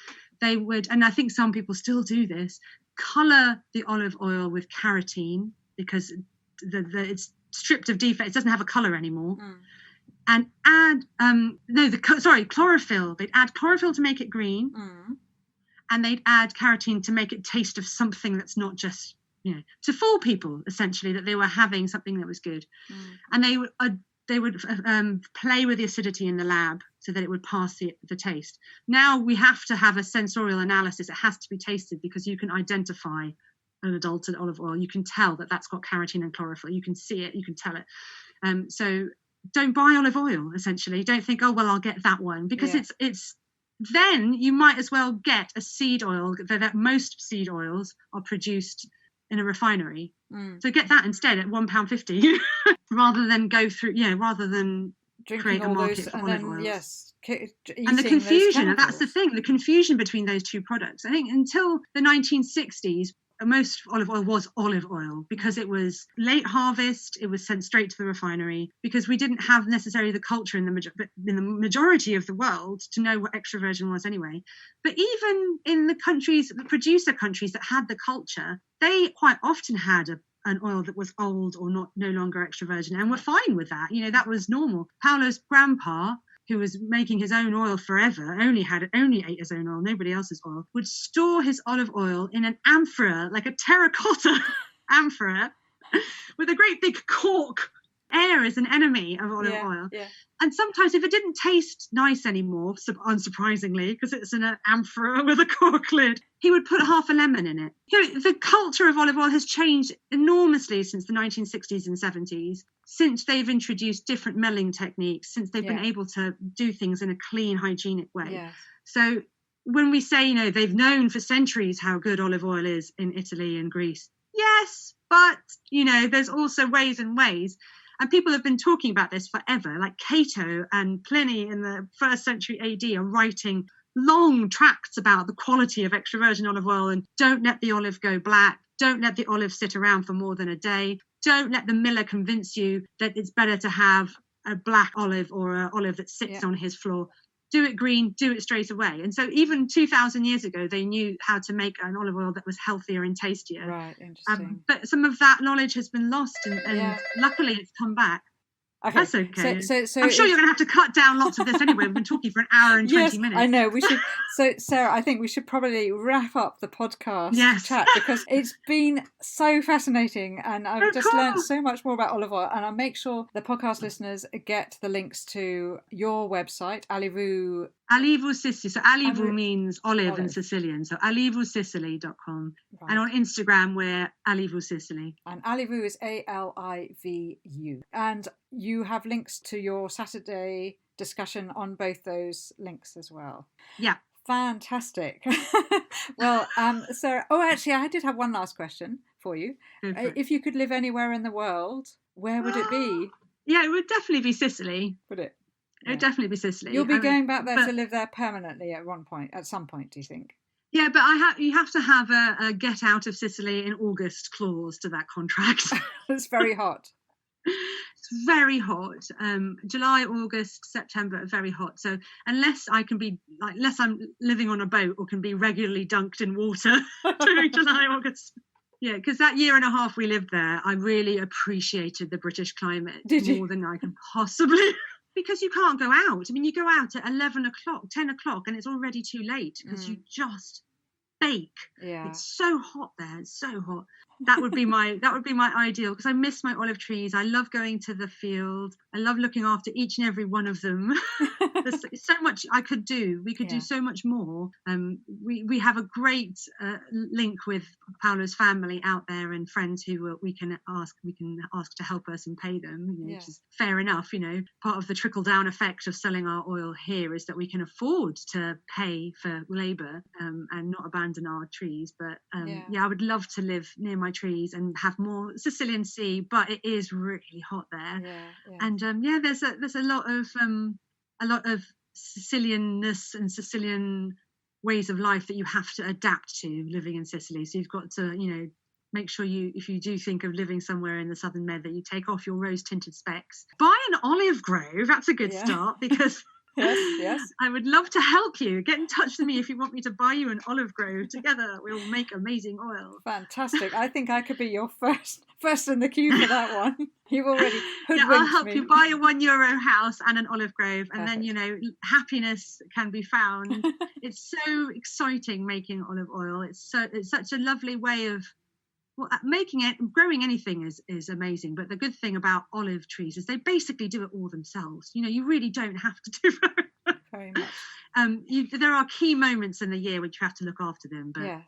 they would, and I think some people still do this, colour the olive oil with carotene, because it's stripped of defects, it doesn't have a colour anymore. And add chlorophyll. They'd add chlorophyll to make it green, and they'd add carotene to make it taste of something that's not just, to fool people, essentially, that they were having something that was good. And they would play with the acidity in the lab so that it would pass the taste. Now we have to have a sensorial analysis. It has to be tasted, because you can identify an adulterated olive oil. You can tell that that's got carotene and chlorophyll. You can see it. You can tell it. So don't buy olive oil, essentially. Don't think, oh, well, I'll get that one, because it's then you might as well get a seed oil, that most seed oils are produced in a refinery. So get that instead at £1.50 rather than go through, rather than drinking create a market for olive oils. Yes. And the confusion, and that's the thing, the confusion between those two products. I think until the 1960s, most olive oil was olive oil, because it was late harvest, it was sent straight to the refinery, because we didn't have necessarily the culture in the majority of the world to know what extra virgin was anyway. But even in the producer countries that had the culture, they quite often had an oil that was old or no longer extra virgin, and were fine with that. That was normal. Paolo's grandpa, who was making his own oil forever, only ate his own oil, nobody else's oil, would store his olive oil in an amphora, like a terracotta amphora, with a great big cork. Air is an enemy of olive oil. Yeah. And sometimes if it didn't taste nice anymore, unsurprisingly, because it's in an amphora with a cork lid, he would put half a lemon in it. The culture of olive oil has changed enormously since the 1960s and 70s, since they've introduced different milling techniques, since they've been able to do things in a clean, hygienic way. Yeah. So when we say, they've known for centuries how good olive oil is in Italy and Greece, yes, but, there's also ways and ways. And people have been talking about this forever. Like Cato and Pliny in the 1st century AD are writing long tracts about the quality of extra virgin olive oil, and don't let the olive go black. Don't let the olive sit around for more than a day. Don't let the miller convince you that it's better to have a black olive or an olive that sits on his floor. Do it green, do it straight away. And so even 2,000 years ago, they knew how to make an olive oil that was healthier and tastier. Right, interesting. But some of that knowledge has been lost, and luckily it's come back. Okay. That's okay. So I'm sure you're going to have to cut down lots of this anyway. We've been talking for an hour and 20 minutes. I know. We should. So, Sarah, I think we should probably wrap up the podcast chat, because it's been so fascinating, and I've just learned so much more about olive oil. And I'll make sure the podcast listeners get the links to your website, Alivu Allievo Sicily. So Allievo means olive in Sicilian. So allievosicily.com. Right. And on Instagram, we're Allievo Sicily. And Allievo is ALIVU. And you have links to your Saturday discussion on both those links as well. Yeah. Fantastic. Well, Sarah, actually, I did have one last question for you. If you could live anywhere in the world, where would it be? Yeah, it would definitely be Sicily. Would it? It would definitely be Sicily. You'll be going back there to live there permanently at some point, do you think? Yeah, but you have to have a get out of Sicily in August clause to that contract. It's very hot. It's very hot. July, August, September are very hot. So unless I'm living on a boat or can be regularly dunked in water during July, August. Yeah, because that year and a half we lived there, I really appreciated the British climate more than I can possibly. Because you can't go out. I mean, you go out at 11 o'clock, 10 o'clock, and it's already too late because you just bake. Yeah. It's so hot there. It's so hot. That would be my ideal, because I miss my olive trees. I love going to the field. I love looking after each and every one of them. There's so much I could do. We could do so much more. We have a great link with Paolo's family out there and friends who we can ask to help us and pay them, which is fair enough. Part of the trickle down effect of selling our oil here is that we can afford to pay for labour and not abandon our trees. But I would love to live near my trees and have more Sicilian sea, but it is really hot there. And there's a lot of Sicilianness and Sicilian ways of life that you have to adapt to living in Sicily. So you've got to make sure if you do think of living somewhere in the Southern Med, that you take off your rose tinted specs, buy an olive grove. That's a good start, because Yes. I would love to help you. Get in touch with me if you want me to buy you an olive grove. Together we'll make amazing oil. Fantastic. I think I could be your first in the queue for that one. You've already hoodwinked I'll help me. you buy a €1 house and an olive grove. And then, happiness can be found. It's so exciting making olive oil. It's such a lovely way of growing anything is amazing. But the good thing about olive trees is they basically do it all themselves. You really don't have to do very much. There are key moments in the year which you have to look after them, but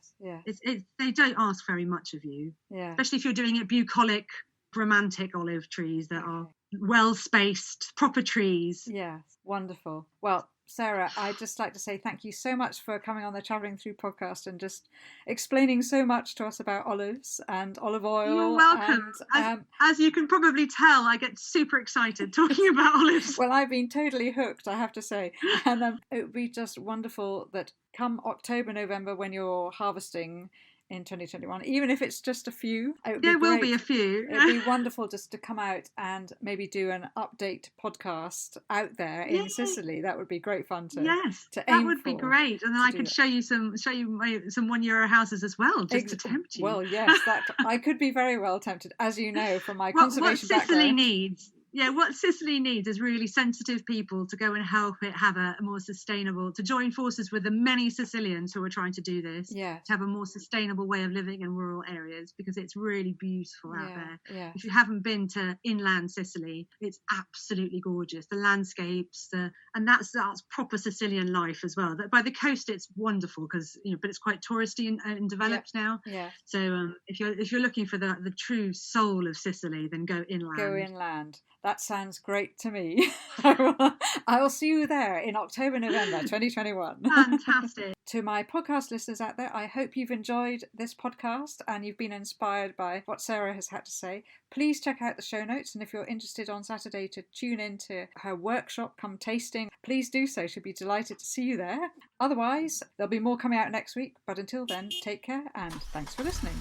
they don't ask very much of you. Yeah. Especially if you're doing it bucolic, romantic olive trees that are well spaced, proper trees. Yes, wonderful. Well, Sarah, I'd just like to say thank you so much for coming on the Travelling Through podcast and just explaining so much to us about olives and olive oil. You're welcome. And, as you can probably tell, I get super excited talking about olives. Well, I've been totally hooked, I have to say. And it would be just wonderful that come October, November, when you're harvesting in 2021, even if it's just a few. There will be a few. It would be wonderful just to come out and maybe do an update podcast out there in Sicily. That would be great fun to that would be great. And then I could show you some €1 houses as well, just to tempt you. Well, yes, I could be very well tempted, as you know, from my conservation background. What Sicily needs. What Sicily needs is really sensitive people to go and help it have a more sustainable, to join forces with the many Sicilians who are trying to do this, to have a more sustainable way of living in rural areas, because it's really beautiful out there. Yeah. If you haven't been to inland Sicily, it's absolutely gorgeous. The landscapes, and that's proper Sicilian life as well. By the coast, it's wonderful because but it's quite touristy and developed now. Yeah. So if you're looking for the true soul of Sicily, then go inland. Go inland. That sounds great to me. I will see you there in October, November 2021. Fantastic. To my podcast listeners out there, I hope you've enjoyed this podcast and you've been inspired by what Sarah has had to say. Please check out the show notes, and if you're interested on Saturday to tune in to her workshop, come tasting, please do so. She'll be delighted to see you there. Otherwise, there'll be more coming out next week, but until then, take care and thanks for listening.